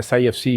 SIFC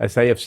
SIFC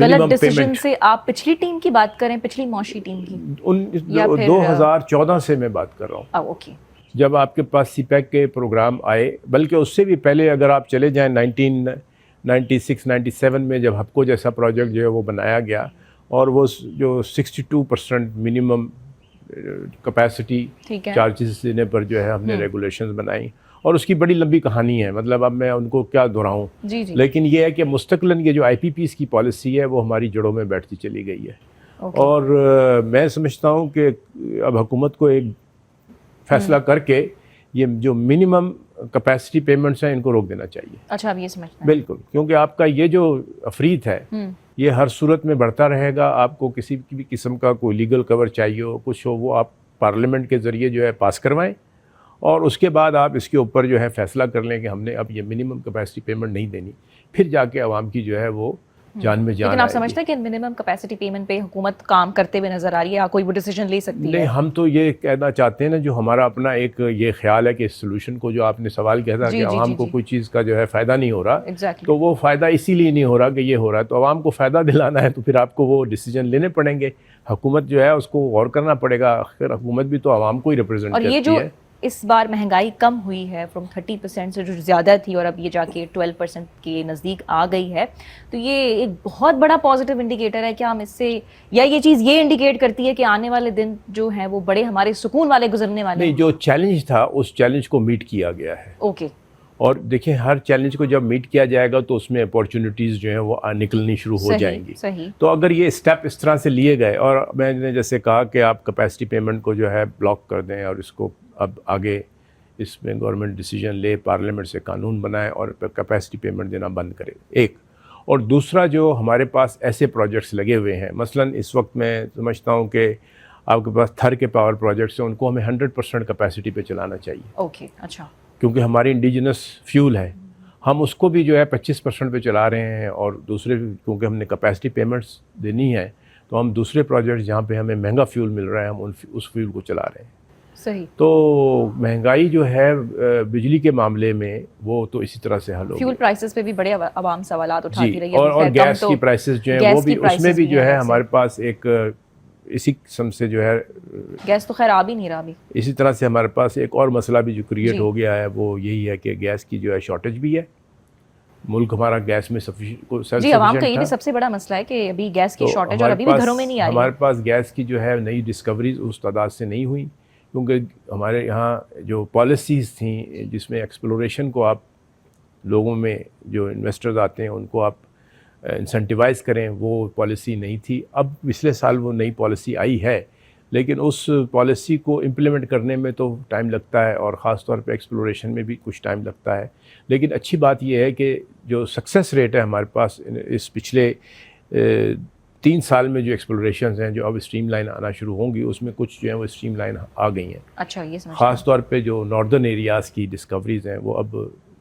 غلط decision سے آپ پچھلی ٹیم کی بات کریں, پچھلی معاشی ٹیم کی؟ 2014 سے میں بات کر رہا ہوں. اوکے. جب آپ کے پاس سی پیک کے پروگرام آئے, بلکہ اس سے بھی پہلے اگر آپ چلے جائیں 1996-97 میں جب ہپکو جیسا پروجیکٹ جو ہے وہ بنایا گیا, اور وہ جو 62% منیمم کیپیسٹی چارجز دینے پر جو ہے ہم نے ریگولیشنز بنائیں, اور اس کی بڑی لمبی کہانی ہے, مطلب اب میں ان کو کیا دہراؤں. لیکن یہ ہے کہ مستقلاً یہ جو آئی پی پیز کی پالیسی ہے وہ ہماری جڑوں میں بیٹھتی چلی گئی ہے. اور میں سمجھتا ہوں کہ اب حکومت کو ایک فیصلہ کر کے یہ جو منیمم کیپیسٹی پیمنٹس ہیں ان کو روک دینا چاہیے. اچھا, اب یہ سمجھنا ہے. بالکل, کیونکہ آپ کا یہ جو افریت ہے یہ ہر صورت میں بڑھتا رہے گا. آپ کو کسی بھی قسم کا کوئی لیگل کور چاہیے ہو, کچھ ہو, وہ آپ پارلیمنٹ کے ذریعے جو ہے پاس کروائیں, اور اس کے بعد آپ اس کے اوپر جو ہے فیصلہ کر لیں کہ ہم نے اب یہ منیمم کیپیسٹی پیمنٹ نہیں دینی, پھر جا کے عوام کی جو ہے وہ جان میں جان. لیکن آپ سمجھتے ہیں کہ منیمم کیپیسٹی پیمنٹ پہ حکومت کام کرتے ہوئے نظر آ رہی ہے, یا کوئی وہ ڈیسیجن لے سکتی ہے؟ نہیں, ہم تو یہ کہنا چاہتے ہیں نا, جو ہمارا اپنا ایک یہ خیال ہے کہ اس سولوشن کو, جو آپ نے سوال کیا تھا کہ عوام کو کوئی چیز کا جو ہے فائدہ نہیں ہو رہا, تو وہ فائدہ اسی لیے نہیں ہو رہا کہ یہ ہو رہا ہے. تو عوام کو فائدہ دلانا ہے تو پھر آپ کو وہ ڈیسیجن لینے پڑیں گے. حکومت جو ہے اس کو غور کرنا پڑے گا, آخر حکومت بھی تو عوام کو ہی ریپرزینٹ کرتی ہے. اور یہ جو اس بار مہنگائی کم ہوئی ہے فرام 30% سے جو زیادہ تھی, اور اب یہ جا کے 12% کے نزدیک آ گئی ہے, تو یہ ایک بہت بڑا پازیٹیو انڈیکیٹر ہے. کیا ہم اس سے, یا یہ چیز یہ انڈیکیٹ کرتی ہے کہ آنے والے دن جو ہیں وہ بڑے ہمارے سکون والے گزرنے والے ہیں؟ نہیں, جو چیلنج تھا اس چیلنج کو میٹ کیا گیا ہے. اوکے. اور دیکھیں, ہر چیلنج کو جب میٹ کیا جائے گا تو اس میں اپارچونیٹیز جو ہیں وہ نکلنی شروع ہو جائیں گی. تو اگر یہ اسٹیپ اس طرح سے لیے گئے, اور میں نے جیسے کہا کہ آپ کیپیسٹی پیمنٹ کو جو ہے بلاک کر دیں, اور اس کو اب آگے اس میں گورنمنٹ ڈیسیجن لے, پارلیمنٹ سے قانون بنائے اور کیپیسٹی پیمنٹ دینا بند کرے, ایک. اور دوسرا, جو ہمارے پاس ایسے پروجیکٹس لگے ہوئے ہیں, مثلاً اس وقت میں سمجھتا ہوں کہ آپ کے پاس تھر کے پاور پروجیکٹس ہیں, ان کو ہمیں 100% کیپیسٹی پہ چلانا چاہیے. اوکے. اچھا. کیونکہ ہماری انڈیجنس فیول ہے, ہم اس کو بھی جو ہے 25% پہ چلا رہے ہیں, اور دوسرے کیونکہ ہم نے کیپیسٹی پیمنٹس دینی ہے تو ہم دوسرے پروجیکٹس جہاں پہ ہمیں مہنگا فیول مل رہا ہے ہم اس فیول کو چلا رہے ہیں. صحیح. تو مہنگائی جو ہے بجلی کے معاملے میں وہ تو اسی طرح سے حل ہوگی. فیول پرائسز پہ بھی بڑے عوام سوالات اٹھاتی رہی ہے, اور گیس کی پرائسز جو ہیں وہ بھی, اس میں بھی جو ہے ہمارے پاس ایک اسی قسم سے جو ہے, گیس تو خیر آ بھی نہیں رہا ابھی, اسی طرح سے ہمارے پاس ایک اور مسئلہ بھی جو کریٹ ہو گیا ہے, وہ یہی ہے کہ گیس کی جو ہے شارٹیج بھی ہے. ملک ہمارا گیس میں جی, عوام کا یہ بھی سب سے بڑا مسئلہ ہے کہ ابھی گیس کی شارٹیج, اور ابھی بھی گھروں میں نہیں آ رہی. ہمارے پاس گیس کی جو ہے نئی ڈسکوریز اس تعداد سے نہیں ہوئی, کیونکہ ہمارے یہاں جو پالیسیز تھیں جس میں ایکسپلوریشن کو آپ لوگوں میں جو انویسٹرز آتے ہیں ان کو آپ انسینٹیوائز کریں, وہ پالیسی نہیں تھی. اب پچھلے سال وہ نئی پالیسی آئی ہے, لیکن اس پالیسی کو امپلیمنٹ کرنے میں تو ٹائم لگتا ہے, اور خاص طور پہ ایکسپلوریشن میں بھی کچھ ٹائم لگتا ہے. لیکن اچھی بات یہ ہے کہ جو سکسیس ریٹ ہے ہمارے پاس اس پچھلے 3 سال میں, جو ایکسپلوریشنز ہیں جو اب اسٹریم لائن آنا شروع ہوں گی, اس میں کچھ جو ہیں وہ اسٹریم لائن آ گئی ہیں. اچھا, یہ سمجھ, خاص طور پہ جو ناردرن ایریاز کی ڈسکوریز ہیں وہ اب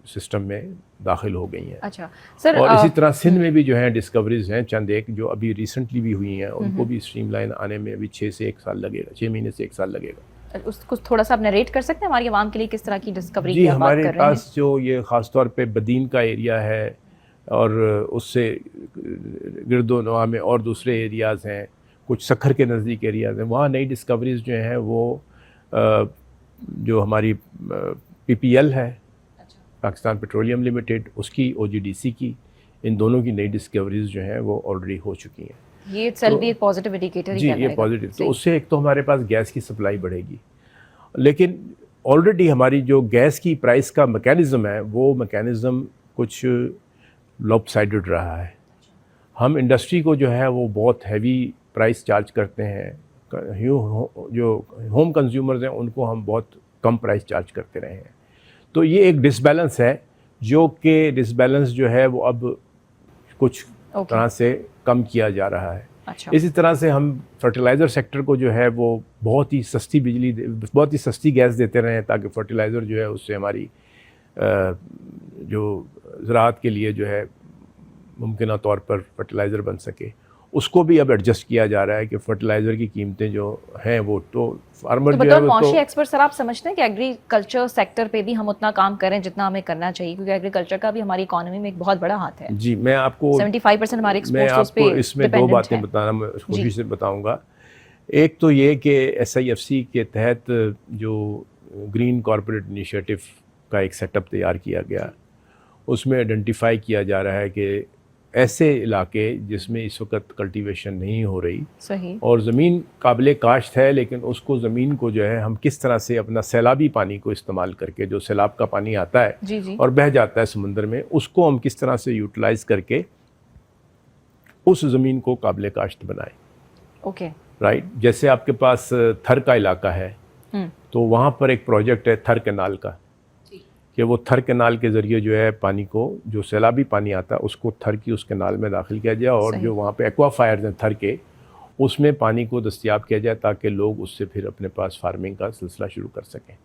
سسٹم میں داخل ہو گئی ہیں. اچھا سر, اور اسی طرح سندھ میں بھی جو ہیں ڈسکوریز ہیں چند ایک جو ابھی ریسنٹلی بھی ہوئی ہیں, ان کو بھی اسٹریم لائن آنے میں ابھی 6 سے 1 سال لگے گا, 6 مہینے سے 1 سال لگے گا. اس کو تھوڑا سا آپ نریٹ کر سکتے ہیں ہماری عوام کے لیے کس طرح کی ڈسکوری کی آپ بات کر رہے ہیں؟ جی, ہمارے پاس جو یہ خاص طور پہ بدین کا ایریا ہے, اور اس سے گرد و نواح میں اور دوسرے ایریاز ہیں, کچھ سکھر کے نزدیک ایریاز ہیں, وہاں نئی ڈسکوریز جو ہیں وہ جو ہماری PPL ہے, پاکستان پیٹرولیم لمیٹیڈ, اس کی OGDC کی, ان دونوں کی نئی ڈسکوریز جو ہیں وہ آلریڈی ہو چکی ہیں. یہ سیل بھی ایک پازیٹیو انڈیکیٹر ہی جی, یہ پازیٹیو. تو اس سے ایک تو ہمارے پاس گیس کی سپلائی بڑھے گی, لیکن آلریڈی ہماری جو گیس کی پرائس کا میکینزم ہے وہ میکینزم کچھ لوپ سائڈڈ رہا ہے. ہم انڈسٹری کو جو ہے وہ بہت ہیوی پرائس چارج کرتے ہیں, جو ہوم کنزیومرز ہیں ان کو ہم بہت کم پرائس چارج کرتے رہے ہیں. تو یہ ایک ڈس بیلنس ہے, جو کہ ڈس بیلنس جو ہے وہ اب کچھ طرح سے کم کیا جا رہا ہے. اسی طرح سے ہم فرٹیلائزر سیکٹر کو جو ہے وہ بہت ہی سستی بجلی, بہت ہی سستی گیس دیتے رہے ہیں, تاکہ فرٹیلائزر جو ہے اس سے ہماری جو زراعت کے لیے جو ہے ممکنہ طور پر فرٹیلائزر بن سکے. اس کو بھی اب ایڈجسٹ کیا جا رہا ہے کہ فرٹیلائزر کی قیمتیں جو ہیں وہ تو فارمر تو جو ہے بطور وہ معاشی ایکسپرٹ سر آپ سمجھتے ہیں کہ ایگریکلچر سیکٹر پہ بھی ہم اتنا کام کریں جتنا ہمیں کرنا چاہیے، کیونکہ ایگریکلچر کا بھی ہماری اکانومی میں ایک بہت بڑا ہاتھ ہے؟ جی میں آپ کو 75% ہمارے میں ایکسپورٹس آپ اس پہ کو اس میں 2 باتیں ہیں۔ بتانا میں کوشش سے بتاؤں گا. ایک تو یہ کہ SIFC کے تحت جو گرین کارپوریٹ انیشیٹو کا ایک سیٹ اپ تیار کیا گیا، اس میں آئیڈینٹیفائی کیا جا رہا ہے کہ ایسے علاقے جس میں اس وقت کلٹیویشن نہیں ہو رہی صحیح، اور زمین قابل کاشت ہے، لیکن اس کو زمین کو جو ہے ہم کس طرح سے اپنا سیلابی پانی کو استعمال کر کے، جو سیلاب کا پانی آتا ہے جی جی، اور بہہ جاتا ہے سمندر میں، اس کو ہم کس طرح سے یوٹیلائز کر کے اس زمین کو قابل کاشت بنائیں. اوکے، رائٹ، جیسے آپ کے پاس تھر کا علاقہ ہے تو وہاں پر ایک پروجیکٹ ہے تھر کینال کا، کہ وہ تھر کینال کے ذریعے جو ہے پانی کو، جو سیلابی پانی آتا ہے اس کو تھر کی اس کینال میں داخل کیا جائے، اور جو وہاں پہ ایکوا فائرز ہیں تھر کے، اس میں پانی کو دستیاب کیا جائے تاکہ لوگ اس سے پھر اپنے پاس فارمنگ کا سلسلہ شروع کر سکیں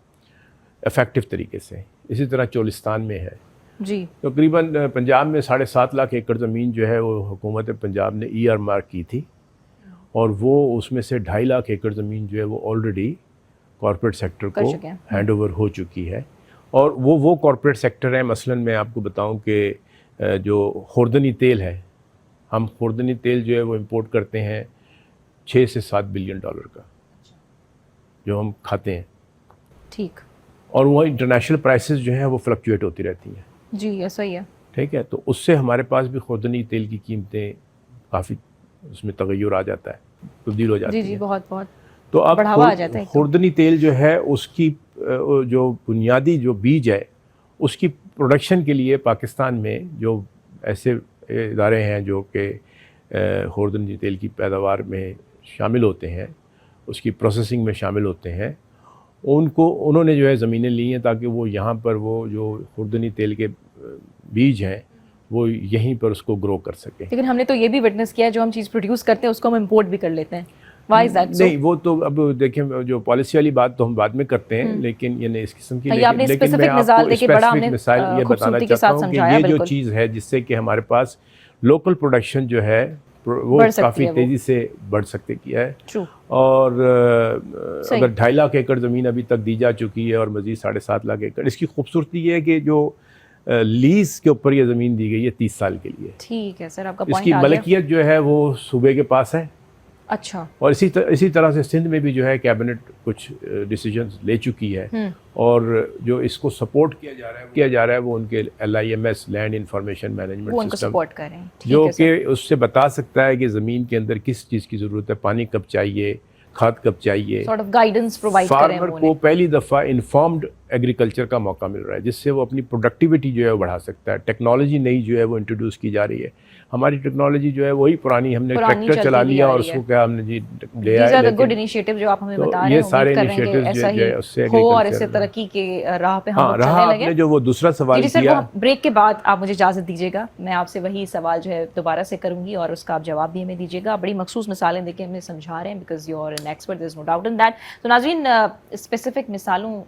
افیکٹو طریقے سے. اسی طرح چولستان میں ہے جی، تقریباً پنجاب میں 7.5 لاکھ ایکڑ زمین جو ہے وہ حکومت پنجاب نے ER کی تھی، اور وہ اس میں سے 2.5 لاکھ ایکڑ زمین جو ہے وہ آلریڈی کارپوریٹ سیکٹر کو ہینڈ اوور ہو چکی ہے. اور وہ کارپوریٹ سیکٹر ہیں، مثلاً میں آپ کو بتاؤں کہ جو خوردنی تیل ہے، ہم خوردنی تیل جو ہے وہ امپورٹ کرتے ہیں 6 سے 7 بلین ڈالر کا، جو ہم کھاتے ہیں، ٹھیک، اور وہ انٹرنیشنل پرائسز جو ہیں وہ فلکچویٹ ہوتی رہتی ہیں. جی ایسا ہی ہے، ٹھیک ہے، تو اس سے ہمارے پاس بھی خوردنی تیل کی قیمتیں کافی اس میں تغیر آ جاتا ہے، تبدیل ہو جاتی ہے. جی جی، بہت بہت تو اب بڑھاوا آ جاتا ہے. خوردنی تیل جو ہے اس کی جو بنیادی جو بیج ہے اس کی پروڈکشن کے لیے پاکستان میں جو ایسے ادارے ہیں جو کہ خوردنی تیل کی پیداوار میں شامل ہوتے ہیں، اس کی پروسیسنگ میں شامل ہوتے ہیں، انہوں نے جو ہے زمینیں لی ہیں تاکہ وہ یہاں پر وہ جو خوردنی تیل کے بیج ہیں وہ یہیں پر اس کو گرو کر سکیں. لیکن ہم نے تو یہ بھی وٹنس کیا ہے جو ہم چیز پروڈیوس کرتے ہیں اس کو ہم امپورٹ بھی کر لیتے ہیں. Why is that so? نہیں، وہ تو اب دیکھیں جو پالیسی والی بات تو ہم بعد میں کرتے ہیں، لیکن یعنی اس قسم کی، لیکن میں آپ کو اسپیسیفک مثال یہ بتانا چاہتا ہوں کہ یہ جو چیز ہے جس سے کہ ہمارے پاس لوکل پروڈکشن جو ہے وہ کافی تیزی سے بڑھ سکتے کیا ہے. اور اگر 2.5 لاکھ ایکڑ زمین ابھی تک دی جا چکی ہے اور مزید 7.5 لاکھ ایکڑ، اس کی خوبصورتی یہ ہے کہ جو لیز کے اوپر یہ زمین دی گئی ہے 30 سال کے لیے. ٹھیک ہے سر، آپ کا اس کی ملکیت جو ہے وہ صوبے کے پاس ہے. اچھا، اور اسی طرح سے سندھ میں بھی جو ہے کیبنٹ کچھ ڈیسیجنز لے چکی ہے، اور جو اس کو سپورٹ کیا جا رہا ہے وہ ان کے LIMS land information management system, جو کہ اس سے بتا سکتا ہے کہ زمین کے اندر کس چیز کی ضرورت ہے، پانی کب چاہیے، کھاد کب چاہیے. سارٹ آف گائیڈنس پرووائڈ کریں. فارمر کو پہلی دفعہ انفارمڈ ایگریکلچر کا موقع مل رہا ہے جس سے وہ اپنی پروڈکٹیوٹی جو ہے وہ بڑھا سکتا ہے. ٹیکنالوجی نئی جو ہے وہ انٹروڈیوس کی جا رہی ہے. ہماری ٹیکنالوجی جو ہے وہی پرانی، ہم نے ٹریکٹر چلا لیا اور اس کو کیا ہم نے جی لے آئے. گڈ انیشیٹو جو آپ ہمیں بتا رہے ہیں، یہ سارے انیشیٹوز جو ہے اس سے ہو اور اس سے ترقی کے راہ پہ ہم چلنے لگے. آپ نے جو وہ دوسرا سوال کیا، بریک کے بعد آپ مجھے اجازت دیجیے گا، میں آپ سے وہی سوال جو ہے دوبارہ سے کروں گی اور اس کا آپ جواب بھی ہمیں دیجیے گا. بڑی مخصوص مثالیں دے کے ہمیں سمجھا رہے ہیں، because you are an expert, there is no doubt in that. تو ناظرین، اسپیسیفک مثالوں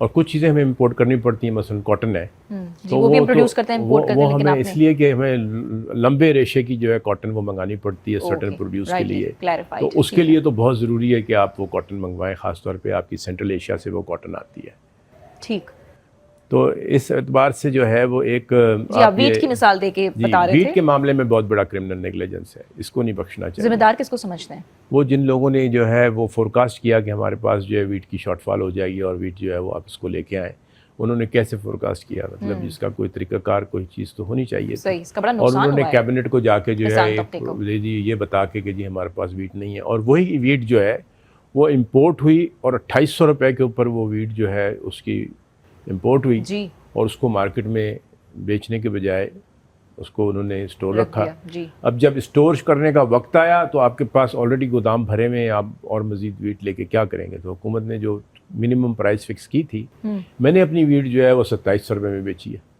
اور کچھ چیزیں ہمیں امپورٹ کرنی پڑتی ہیں، مثلا کاٹن ہے جی وہ بھی ہم پروڈیوس کرتے ہیں امپورٹ کرتے ہیں، لیکن ہمیں اس لیے کہ ہمیں لمبے ریشے کی جو ہے کاٹن وہ منگانی پڑتی ہے سرٹن پروڈیوس کے لیے، تو اس کے لیے تو بہت ضروری ہے کہ آپ وہ کاٹن منگوائیں، خاص طور پہ آپ کی سینٹرل ایشیا سے وہ کاٹن آتی ہے. ٹھیک. تو اس اعتبار سے جو ہے وہ ایک جی آپ ویٹ کی مثال دے کے بتا رہے تھے. ویٹ کے معاملے میں بہت بڑا کرمنل نیگلیجنس ہے، اس کو نہیں بخشنا چاہیے. ذمہ دار کس کو سمجھتے ہیں؟ وہ جن لوگوں نے جو ہے وہ فورکاسٹ کیا کہ ہمارے پاس جو ہے ویٹ کی شارٹ فال ہو جائے گی اور ویٹ جو ہے وہ آپ اس کو لے کے آئیں. انہوں نے کیسے فورکاسٹ کیا؟ مطلب جس کا کوئی طریقہ کار کوئی چیز تو ہونی چاہیے. صحیح، اس کا بڑا اور نقصان انہوں نے ہوا ہے کیبنٹ کو جا کے جو ہے کو. جی یہ بتا کے کہ جی ہمارے پاس ویٹ نہیں ہے، اور وہی ویٹ جو ہے وہ امپورٹ ہوئی اور 2800 روپے کے اوپر وہ ویٹ جو ہے اس کی امپورٹ ہوئی جی، اور اس کو مارکیٹ میں بیچنے کے بجائے اس کو انہوں نے اسٹور رکھا. جی. اب جب اسٹور کرنے کا وقت آیا تو آپ کے پاس آلریڈی گودام بھرے میں، آپ اور مزید ویٹ لے کے کیا کریں گے؟ تو حکومت نے جو منیمم پرائز فکس کی تھی، میں نے اپنی ویٹ جو ہے وہ 2700 روپے میں بیچی ہے.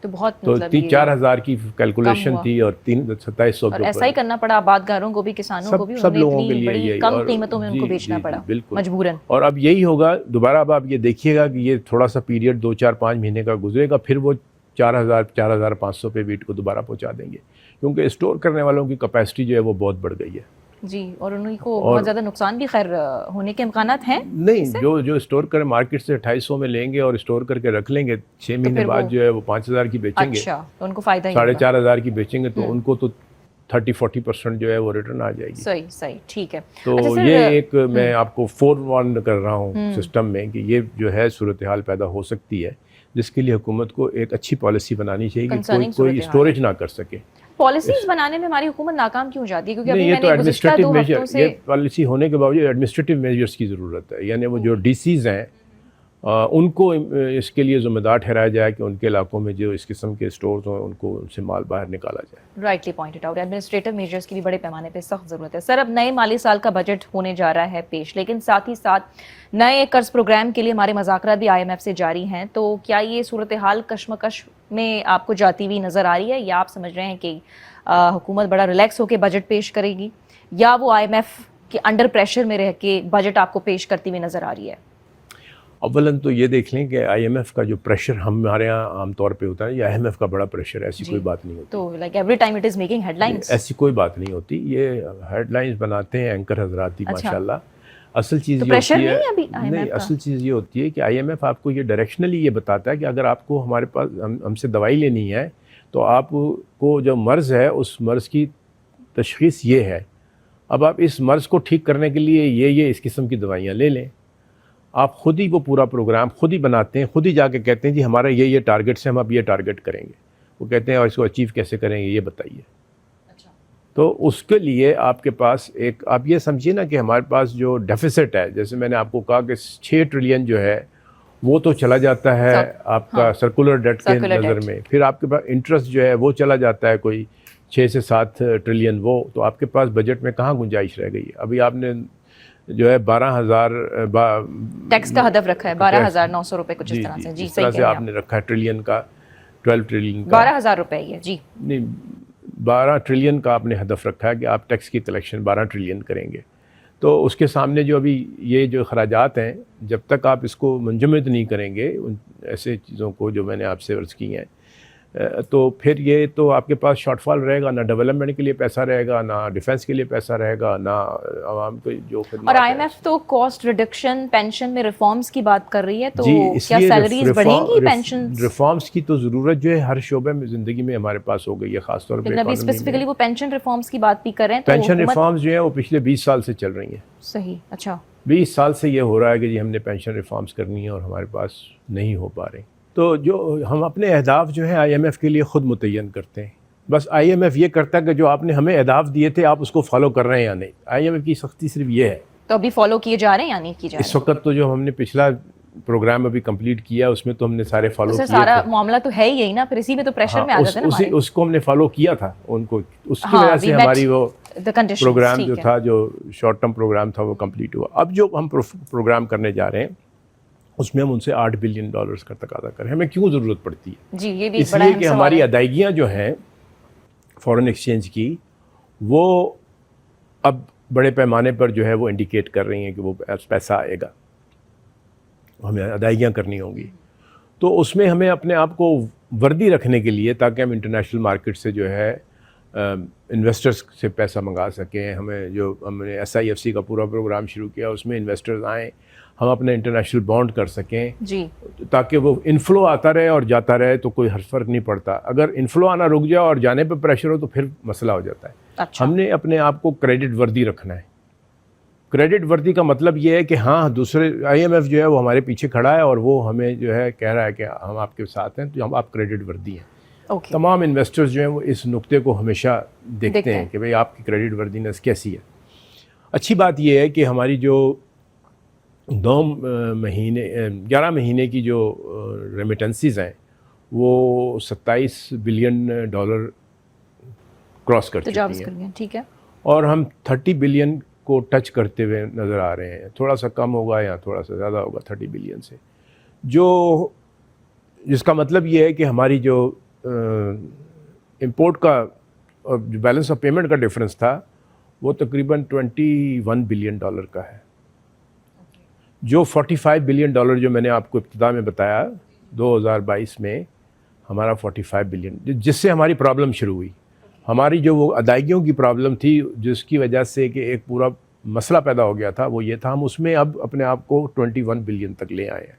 تو بہت تو مطلب 4,000 کی کیلکولیشن تھی اور 2700 اور ایسا ہی کرنا پڑا آباد گاروں کو بھی، کسانوں کو بھی، سب لوگوں کے لیے بڑی کم قیمتوں میں ان کو بیچنا پڑا مجبوراً. اور اب یہی ہوگا دوبارہ. اب آپ یہ دیکھیے گا کہ یہ تھوڑا سا پیریڈ 2-4-5 مہینے کا گزرے گا، پھر وہ 4,000-4,500 پہ ویٹ کو دوبارہ پہنچا دیں گے، کیونکہ اسٹور کرنے والوں کی کیپیسٹی جو ہے وہ بہت بڑھ گئی ہے. جی، اور انہیں کو بہت زیادہ نقصان بھی خیر ہونے کے امکانات ہیں. نہیں، جو اسٹور کریں مارکیٹ سے 250 میں لیں گے اور اسٹور کر کے رکھ لیں گے، 6 مہینے بعد جو ہے وہ 5,000 کی بیچیں گے. اچھا، تو ان کو فائدہ ہی 4,500 کی بیچیں گے تو ان کو تو 30-40% جو ہے وہ ریٹرن آ جائے گی. صحیح، ٹھیک ہے. تو یہ ایک میں آپ کو فورورن کر رہا ہوں سسٹم میں کہ یہ جو ہے صورتحال پیدا ہو سکتی ہے، جس کے لیے حکومت کو ایک اچھی پالیسی بنانی چاہیے کہ کوئی اسٹوریج نہ کر سکے. پالیسیز بنانے میں ہماری حکومت ناکام کیوں جاتی ہے؟ کیونکہ ابھی یہ میں تو نے گزشتہ 2 ہفتوں سے یہ پالیسی ہونے کے باوجود ایڈمنسٹریٹو میجرز کی ضرورت ہے. یعنی وہ جو ڈی سیز ہیں ان کو اس کے لیے ذمہ دار ٹھہرایا جائے کہ ان کے علاقوں میں جو اس قسم کے اسٹورز ہیں ان کو ان سے مال باہر نکالا جائے. Rightly pointed out. Administrative measures کی بھی بڑے پیمانے پہ سخت ضرورت ہے. سر اب نئے مالی سال کا بجٹ ہونے جا رہا ہے پیش، لیکن ساتھ ہی ساتھ نئے قرض پروگرام کے لیے ہمارے مذاکرات بھی IMF سے جاری ہیں. تو کیا یہ صورتحال کشمکش میں آپ کو جاتی ہوئی نظر آ رہی ہے، یا آپ سمجھ رہے ہیں کہ حکومت بڑا ریلیکس ہو کے بجٹ پیش کرے گی، یا وہ IMF کے انڈر پریشر میں رہ کے بجٹ آپ کو پیش کرتی ہوئی نظر آ رہی ہے؟ اولاً تو یہ دیکھ لیں کہ IMF کا جو پریشر ہمارے یہاں عام طور پہ ہوتا ہے، یہ IMF کا بڑا پریشر ہے، ایسی کوئی بات نہیں ہوتی. تو like every time it is making headlines, ایسی کوئی بات نہیں ہوتی. یہ ہیڈ لائنز بناتے ہیں اینکر حضرات ہی ماشاءاللہ. اصل چیز یہ ہوتی ہے نہیں، اصل چیز یہ ہوتی ہے کہ IMF آپ کو یہ ڈائریکشنلی یہ بتاتا ہے کہ اگر آپ کو ہمارے پاس ہم سے دوائی لینی ہے تو آپ کو جو مرض ہے اس مرض کی تشخیص یہ ہے، اب آپ اس مرض کو ٹھیک کرنے کے لیے یہ اس قسم کی دوائیاں لے لیں. آپ خود ہی وہ پورا پروگرام خود ہی بناتے ہیں، خود ہی جا کے کہتے ہیں جی ہمارا یہ ٹارگیٹس ہیں، ہم اب یہ ٹارگیٹ کریں گے. وہ کہتے ہیں اور اس کو اچیو کیسے کریں گے یہ بتائیے. تو اس کے لیے آپ کے پاس ایک آپ یہ سمجھیے نا کہ ہمارے پاس جو ڈیفیسٹ ہے، جیسے میں نے آپ کو کہا کہ 6 ٹریلین جو ہے وہ تو چلا جاتا ہے آپ کا سرکولر ڈیٹ کے نظر میں، پھر آپ کے پاس انٹرسٹ جو ہے وہ چلا جاتا ہے کوئی 6 سے 7 ٹریلین. وہ تو آپ کے پاس بجٹ میں کہاں گنجائش رہ گئی ہے؟ ابھی آپ نے جو ہے 12,000 ٹیکس کا ہدف رکھا ہے، 12,900 روپے کچھ اس طرح سے. جی صحیح سے آپ نے رکھا ہے ٹریلین کا، 12 ٹریلین کا 12,000 روپے ہی ہے. جی نہیں، 12 ٹریلین کا آپ نے ہدف رکھا ہے کہ آپ ٹیکس کی کلیکشن 12 ٹریلین کریں گے. تو اس کے سامنے جو ابھی یہ جو اخراجات ہیں، جب تک آپ اس کو منجمد نہیں کریں گے ان ایسے چیزوں کو جو میں نے آپ سے عرض کی ہیں، تو پھر یہ تو آپ کے پاس شارٹ فال رہے گا. نہ ڈیولپمنٹ کے لیے پیسہ رہے گا، نہ ڈیفینس کے لیے پیسہ رہے گا، نہ عوام کو جو خدمات. اور IMF تو کاسٹ ریڈکشن، پینشن میں ریفارمز کی بات کر رہی ہے، تو کیا سیلریز بڑھیں گی؟ پینشنز ریفارمز کی تو ضرورت جو ہے ہر شعبے میں زندگی میں ہمارے پاس ہو گئی ہے، خاص طور پہ لیکن ابھی اسپیسیفکلی وہ پینشن ریفارمز کی بات بھی کر رہے ہیں. تو پینشن ریفارمز جو ہیں وہ پچھلے 20 سال سے چل رہی ہیں. صحیح، اچھا 20 سال سے یہ ہو رہا ہے کہ جی ہم نے پینشن ریفارمز کرنی ہے اور ہمارے پاس نہیں ہو پا رہی. تو جو ہم اپنے اہداف جو ہیں IMF کے لیے خود متعین کرتے ہیں. بس IMF یہ کرتا ہے کہ جو آپ نے ہمیں اہداف دیے تھے آپ اس کو فالو کر رہے ہیں یا نہیں. IMF کی سختی صرف یہ ہے. تو ابھی فالو کیے جا رہے ہیں یا نہیں کیے جا رہے ہیں؟ اس وقت تو جو ہم نے پچھلا پروگرام ابھی کمپلیٹ کیا اس میں تو ہم نے سارے فالو کیے. سارا معاملہ تو ہے ہی نا، پھر اسی میں تو پریشر میں آ جاتے ہیں نا ہمارے. اس کو ہم نے فالو کیا تھا ان کو، اس کی وجہ سے ہماری وہ پروگرام جو تھا، جو شارٹ ٹرم پروگرام تھا وہ کمپلیٹ ہوا. اب جو ہم پروگرام کرنے جا رہے ہیں اس میں ہم ان سے $8 بلین کا تقاضا کریں. ہمیں کیوں ضرورت پڑتی ہے؟ جی یہ بھی اس لیے کہ ہماری ادائیگیاں جو ہیں فارن ایکسچینج کی، وہ اب بڑے پیمانے پر جو ہے وہ انڈیکیٹ کر رہی ہیں کہ وہ پیسہ آئے گا. ہمیں ادائیگیاں کرنی ہوں گی. تو اس میں ہمیں اپنے آپ کو وردی رکھنے کے لیے تاکہ ہم انٹرنیشنل مارکیٹ سے جو ہے انویسٹرز سے پیسہ منگا سکیں. ہم نے SIFC کا پورا پروگرام شروع کیا, اس میں انویسٹرز آئیں, ہم اپنا انٹرنیشنل بانڈ کر سکیں جی, تاکہ وہ انفلو آتا رہے اور جاتا رہے تو کوئی فرق نہیں پڑتا. اگر انفلو آنا رک جائے اور جانے پہ پریشر ہو تو پھر مسئلہ ہو جاتا ہے. اچھا, ہم نے اپنے آپ کو کریڈٹ وردی رکھنا ہے. کریڈٹ وردی کا مطلب یہ ہے کہ ہاں دوسرے IMF جو ہے وہ ہمارے پیچھے کھڑا ہے اور وہ ہمیں جو ہے کہہ رہا ہے کہ ہم آپ کے ساتھ ہیں, تو ہم آپ کریڈٹ وردی ہیں. اوکے, تمام انویسٹرز جو ہیں وہ اس نقطے کو ہمیشہ دیکھتے ہیں کہ بھئی آپ کی کریڈٹ وردینس کیسی ہے. اچھی بات یہ ہے کہ ہماری جو 11 مہینے کی جو ریمیٹنسز ہیں وہ $27 بلین کراس کر چکی ہیں. ٹھیک ہے, اور ہم 30 بلین کو ٹچ کرتے ہوئے نظر آ رہے ہیں. تھوڑا سا کم ہوگا یا تھوڑا سا زیادہ ہوگا 30 بلین سے, جس کا مطلب یہ ہے کہ ہماری جو امپورٹ کا اور جو بیلنس آف پیمنٹ کا ڈفرنس تھا وہ تقریباً $21 بلین کا ہے. جو $45 بلین جو میں نے آپ کو ابتدا میں بتایا 2022 میں, ہمارا 45 بلین جس سے ہماری پرابلم شروع ہوئی. ہماری جو وہ ادائیگیوں کی پرابلم تھی جس کی وجہ سے کہ ایک پورا مسئلہ پیدا ہو گیا تھا, وہ یہ تھا ہم اس میں اب اپنے آپ کو 21 بلین تک لے آئے ہیں.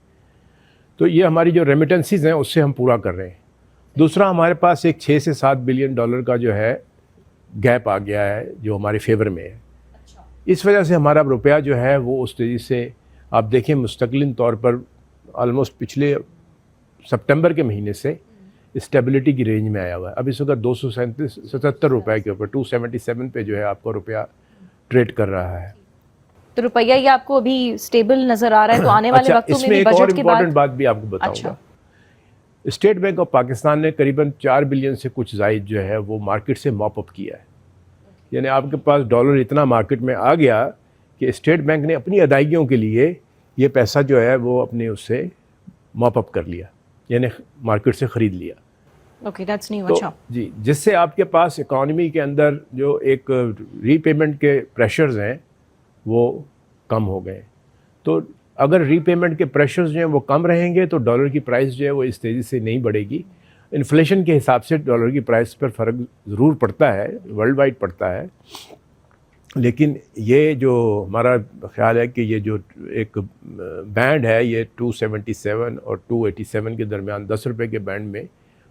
تو یہ ہماری جو ریمیٹنسز ہیں اس سے ہم پورا کر رہے ہیں. دوسرا ہمارے پاس ایک 6 سے 7 بلین کا جو ہے گیپ آ گیا ہے جو ہمارے فیور میں ہے. اس وجہ سے ہمارا روپیہ جو ہے وہ اس تیزی سے آپ دیکھیں مستقل طور پر آلموسٹ پچھلے سپٹمبر کے مہینے سے اسٹیبلٹی کی رینج میں آیا ہوا ہے. اب اس وقت $277 کے اوپر 277 پہ جو ہے آپ کا روپیہ ٹریڈ کر رہا ہے. تو روپیہ یہ آپ کو ابھی اسٹیبل نظر آ رہا ہے, تو آنے والے وقتوں میں بھی بجٹ کے بعد. امپورٹنٹ بات بھی آپ کو بتاؤں گا. اسٹیٹ بینک آف پاکستان نے قریباً 4 بلین سے کچھ زائد جو ہے وہ مارکیٹ سے موپ اپ کیا ہے. یعنی آپ کے پاس ڈالر اتنا مارکیٹ میں آ گیا کہ اسٹیٹ بینک نے اپنی ادائیگیوں کے لیے یہ پیسہ جو ہے وہ اپنے اس سے موپ اپ کر لیا, یعنی مارکیٹ سے خرید لیا. Okay, that's new. تو اچھا جی, جس سے آپ کے پاس اکانومی کے اندر جو ایک ری پیمنٹ کے پریشرز ہیں وہ کم ہو گئے. تو اگر ری پیمنٹ کے پریشرز جو ہیں وہ کم رہیں گے تو ڈالر کی پرائس جو ہے وہ اس تیزی سے نہیں بڑھے گی. انفلیشن کے حساب سے ڈالر کی پرائس پر فرق ضرور پڑتا ہے, ورلڈ وائڈ پڑتا ہے, لیکن یہ جو ہمارا خیال ہے کہ یہ جو ایک بینڈ ہے یہ 277 اور 287 کے درمیان $10 کے بینڈ میں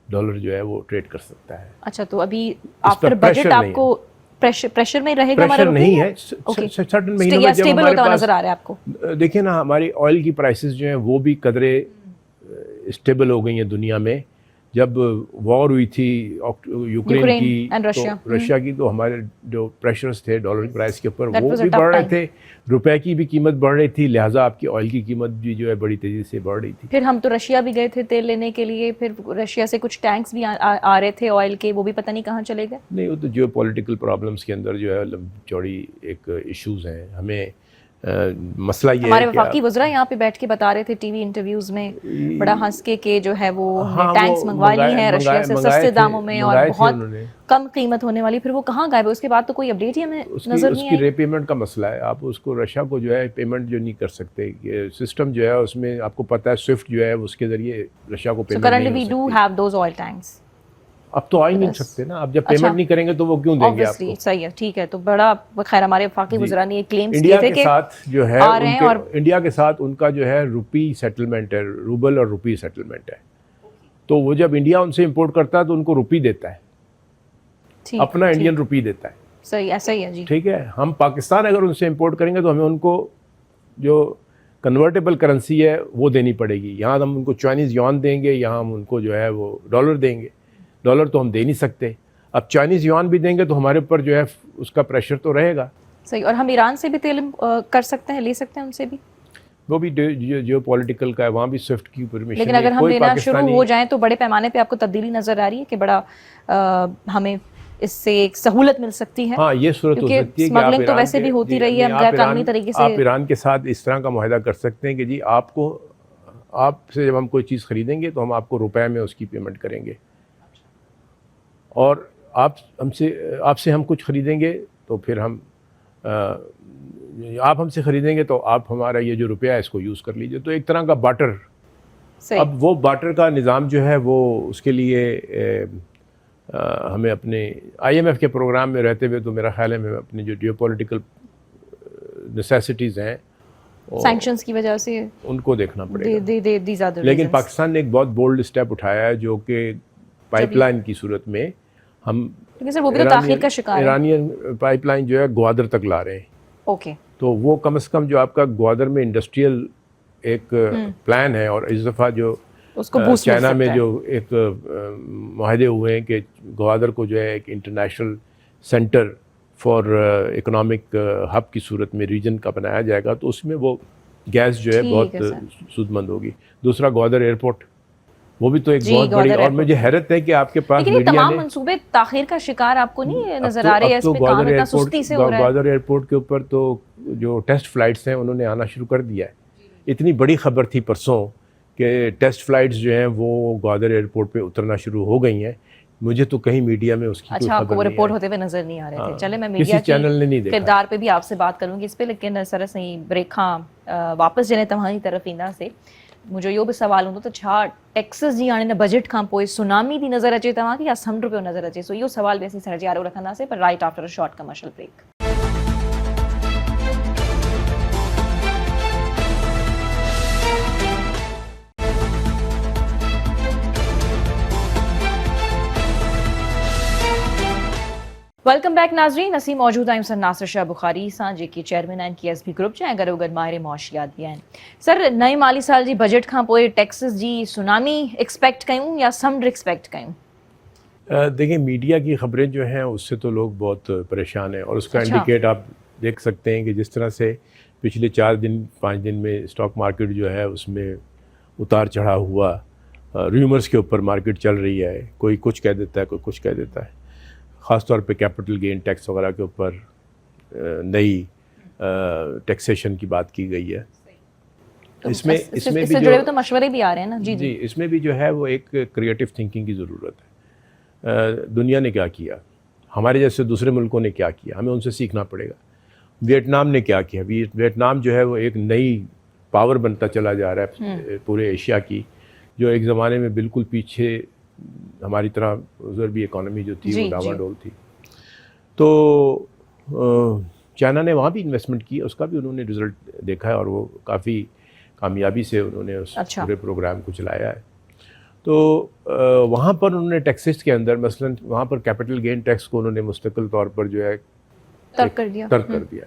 ڈالر جو ہے وہ ٹریڈ کر سکتا ہے. اچھا, تو ابھی آفٹر بجٹ آپ کو پریشر میں رہے گا ہمارا پریشر نہیں ہے. سرٹن مہینوں میں جب ہمارے پاس نظر آ رہا ہے آپ کو, دیکھیں نا ہماری آئل کی پرائسز جو ہیں وہ بھی قدرے اسٹیبل ہو گئی ہیں دنیا میں. جب وار ہوئی تھی یوکرین کی تو رشیا کی, تو ہمارے جو پریشرز تھے ڈالر کی پرائس کے اوپر وہ بھی بڑھ رہے تھے, روپے کی بھی قیمت بڑھ رہی تھی, لہٰذا آپ کی آئل کی قیمت بھی جو ہے بڑی تیزی سے بڑھ رہی تھی. پھر ہم تو رشیا بھی گئے تھے تیل لینے کے لیے, پھر رشیا سے کچھ ٹینکس بھی آ رہے تھے آئل کے, وہ بھی پتہ نہیں کہاں چلے گئے. نہیں, وہ تو جیو پولیٹیکل پرابلمس کے اندر جو ہے چوڑی ایک ایشوز ہیں. ہمیں مسئلہ یہ ہمارے وفاقی وزراء یہاں پہ بیٹھ کے بتا رہے تھے ٹی وی انٹرویوز میں بڑا ہنس کے کہ جو ہے وہ ٹینکس منگوا لی ہیں رشیا سے سستے داموں میں اور بہت کم قیمت ہونے والی, پھر وہ کہاں گئے. اس کے بعد تو کوئی اپڈیٹ ہی ہمیں نظر نہیں آئی. اس کی ری پیمنٹ کا مسئلہ ہے, آپ اس کو رشیا کو جو ہے پیمنٹ جو نہیں کر سکتے. سسٹم جو ہے اس میں آپ کو پتہ ہے سوئفٹ جو ہے اس کے ذریعے رشیا کو پیمنٹ نہیں ہو سکتی. we do have those oil tanks. اب تو آ ہی نہیں سکتے نا, اب جب پیمنٹ نہیں کریں گے تو وہ کیوں دیں گے آپ کو. صحیح ہے, ٹھیک ہے. تو بڑا خیر ہمارے وفاقی وزراء نے یہ کلیمز کیے انڈیا تھے کے کہ ساتھ جو ہے انڈیا کے ساتھ ان کا جو ہے روپی سیٹلمنٹ ہے, روبل اور روپی سیٹلمنٹ ہے. تو وہ جب انڈیا ان سے امپورٹ کرتا ہے تو ان کو روپی دیتا ہے, اپنا انڈین روپی دیتا ہے. صحیح, ایسا ہی ہے جی. ٹھیک ہے, ہم پاکستان اگر ان سے امپورٹ کریں گے تو ہمیں ان کو جو کنورٹیبل کرنسی ہے وہ دینی پڑے گی. یہاں ہم ان کو چائنیز یوان دیں گے, یہاں ہم ان کو جو ہے وہ ڈالر دیں گے. ڈالر تو ہم دے نہیں سکتے. اب چائنیز یوان بھی دیں گے تو ہمارے اوپر جو ہے اس کا پریشر تو رہے گا. صحیح. اور ہم ایران سے بھی تیل کر سکتے ہیں, لے سکتے ہیں ان سے بھی, وہ بھی جیو پولیٹیکل کا ہے, وہاں بھی سوئفٹ کی پرمیشن. لیکن اگر ہم لینا شروع ہو جائیں تو بڑے پیمانے پہ آپ کو تبدیلی نظر آ رہی ہے کہ بڑا ہمیں اس سے ایک سہولت مل سکتی ہے. ہاں, یہ صورت ہو سکتی ہے کہ اسمگلنگ تو ویسے بھی ہوتی رہی ہے غیر قانونی طریقے سے. آپ ایران کے ساتھ اس طرح کا معاہدہ کر سکتے ہیں کہ جی آپ سے جب ہم کوئی چیز خریدیں گے تو ہم آپ کو روپے میں اس کی پیمنٹ کریں گے, اور آپ سے ہم کچھ خریدیں گے تو پھر ہم آپ ہم سے خریدیں گے تو آپ ہمارا یہ جو روپیہ ہے اس کو یوز کر لیجیے. تو ایک طرح کا بارٹر. اب وہ بارٹر کا نظام جو ہے وہ اس کے لیے ہمیں اپنے IMF کے پروگرام میں رہتے ہوئے تو میرا خیال ہے میں اپنی جو جیو پولیٹیکل نیسیسٹیز ہیں سینکشنز کی وجہ سے ان کو دیکھنا پڑے گا. لیکن لیکن پاکستان نے ایک بہت بولڈ اسٹیپ اٹھایا ہے جو کہ پائپ لائن کی صورت میں ہم سر وہ بھی تو تاخیر کا شکار ہے. ایرانین پائپ لائن جو ہے گوادر تک لا رہے ہیں. اوکے. تو وہ کم از کم جو آپ کا گوادر میں انڈسٹریل ایک پلان ہے, اور اس دفعہ جو چائنا میں جو ایک معاہدے ہوئے ہیں کہ گوادر کو جو ہے ایک international centre for economic hub کی صورت میں ریجن کا بنایا جائے گا, تو اس میں وہ گیس جو ہے بہت سود مند ہوگی. دوسرا گوادر ایئرپورٹ, وہ بھی تو ایک بہت بڑی, اور مجھے حیرت ہے کہ آپ کے پاس میڈیا نے تمام منصوبے تاخیر کا شکار آپ کو نہیں نظر آ رہے ہیں. اس پہ کام اتنا سستی سے ہو رہا ہے. گوادر ایئرپورٹ کے اوپر تو جو ٹیسٹ فلائٹس ہیں انہوں نے آنا شروع کر دیا ہے. اتنی بڑی خبر تھی پرسوں کہ ٹیسٹ فلائٹس جو ہیں وہ گوادر ایئرپورٹ پہ اترنا شروع ہو گئی ہیں. مجھے تو کہیں میڈیا میں اس کی کوئی خبر نہیں رپورٹ ہوتے ہوئے نظر نہیں آ رہے تھے. چلے میں میڈیا کے کردار پہ بھی آپ سے بات کروں گی اس پہ, لیکن سر صحیح بریک ہاں واپس جنے تمہاری طرف ایندہ سے مجھے یہ بھی سوال ہوں تو چھا ٹیکسز جی آنے بجٹ کھاں پوئے سونامی دی نظر اچے تمہاں کی یا سمنڈ پہ نظر اچے. سو یہ سوال بھی اسی سر جی آرو رکھنا سے, پر right after short commercial break. Welcome back ناظرین. اسی موجود ہیں سر ناصر شاہ بخاری سان جے کی چیئرمین ہیں KSB گروپ جائیں گرو گھر ماہر معاشیات بھی ہیں. سر نئے مالی سال جی بجٹ کھاں پوئے ٹیکسز جی سونامی ایکسپیکٹ کیوں یا سمڈ ایکسپیکٹ کیوں؟ دیکھیں میڈیا کی خبریں جو ہیں اس سے تو لوگ بہت پریشان ہیں, اور اس کا انڈیکیٹ آپ دیکھ سکتے ہیں کہ جس طرح سے پچھلے 4-5 دن میں اسٹاک مارکیٹ جو ہے اس میں اتار چڑھا ہوا, ریومرز کے اوپر مارکیٹ چل رہی ہے. کوئی کچھ کہہ دیتا ہے, کوئی کچھ کہہ دیتا ہے. خاص طور پہ کیپٹل گین ٹیکس وغیرہ کے اوپر نئی ٹیکسیشن کی بات کی گئی ہے. اس میں بھی جو تو مشورے بھی آ رہے ہیں نا. جی اس میں بھی جو ہے وہ ایک کریٹو تھنکنگ کی ضرورت ہے. دنیا نے کیا کیا, ہمارے جیسے دوسرے ملکوں نے کیا کیا, ہمیں ان سے سیکھنا پڑے گا. ویتنام نے کیا کیا, ویتنام جو ہے وہ ایک نئی پاور بنتا چلا جا رہا ہے پورے ایشیا کی, جو ایک زمانے میں بالکل پیچھے ہماری طرح ادھر بھی اکانومی جو تھی وہ ڈاواں ڈول تھی. تو چائنا نے وہاں بھی انویسٹمنٹ کی, اس کا بھی انہوں نے رزلٹ دیکھا ہے, اور وہ کافی کامیابی سے انہوں نے اس پورے پروگرام کو چلایا ہے. تو وہاں پر انہوں نے ٹیکسز کے اندر مثلاً وہاں پر کیپٹل گین ٹیکس کو انہوں نے مستقل طور پر جو ہے ترک کر دیا.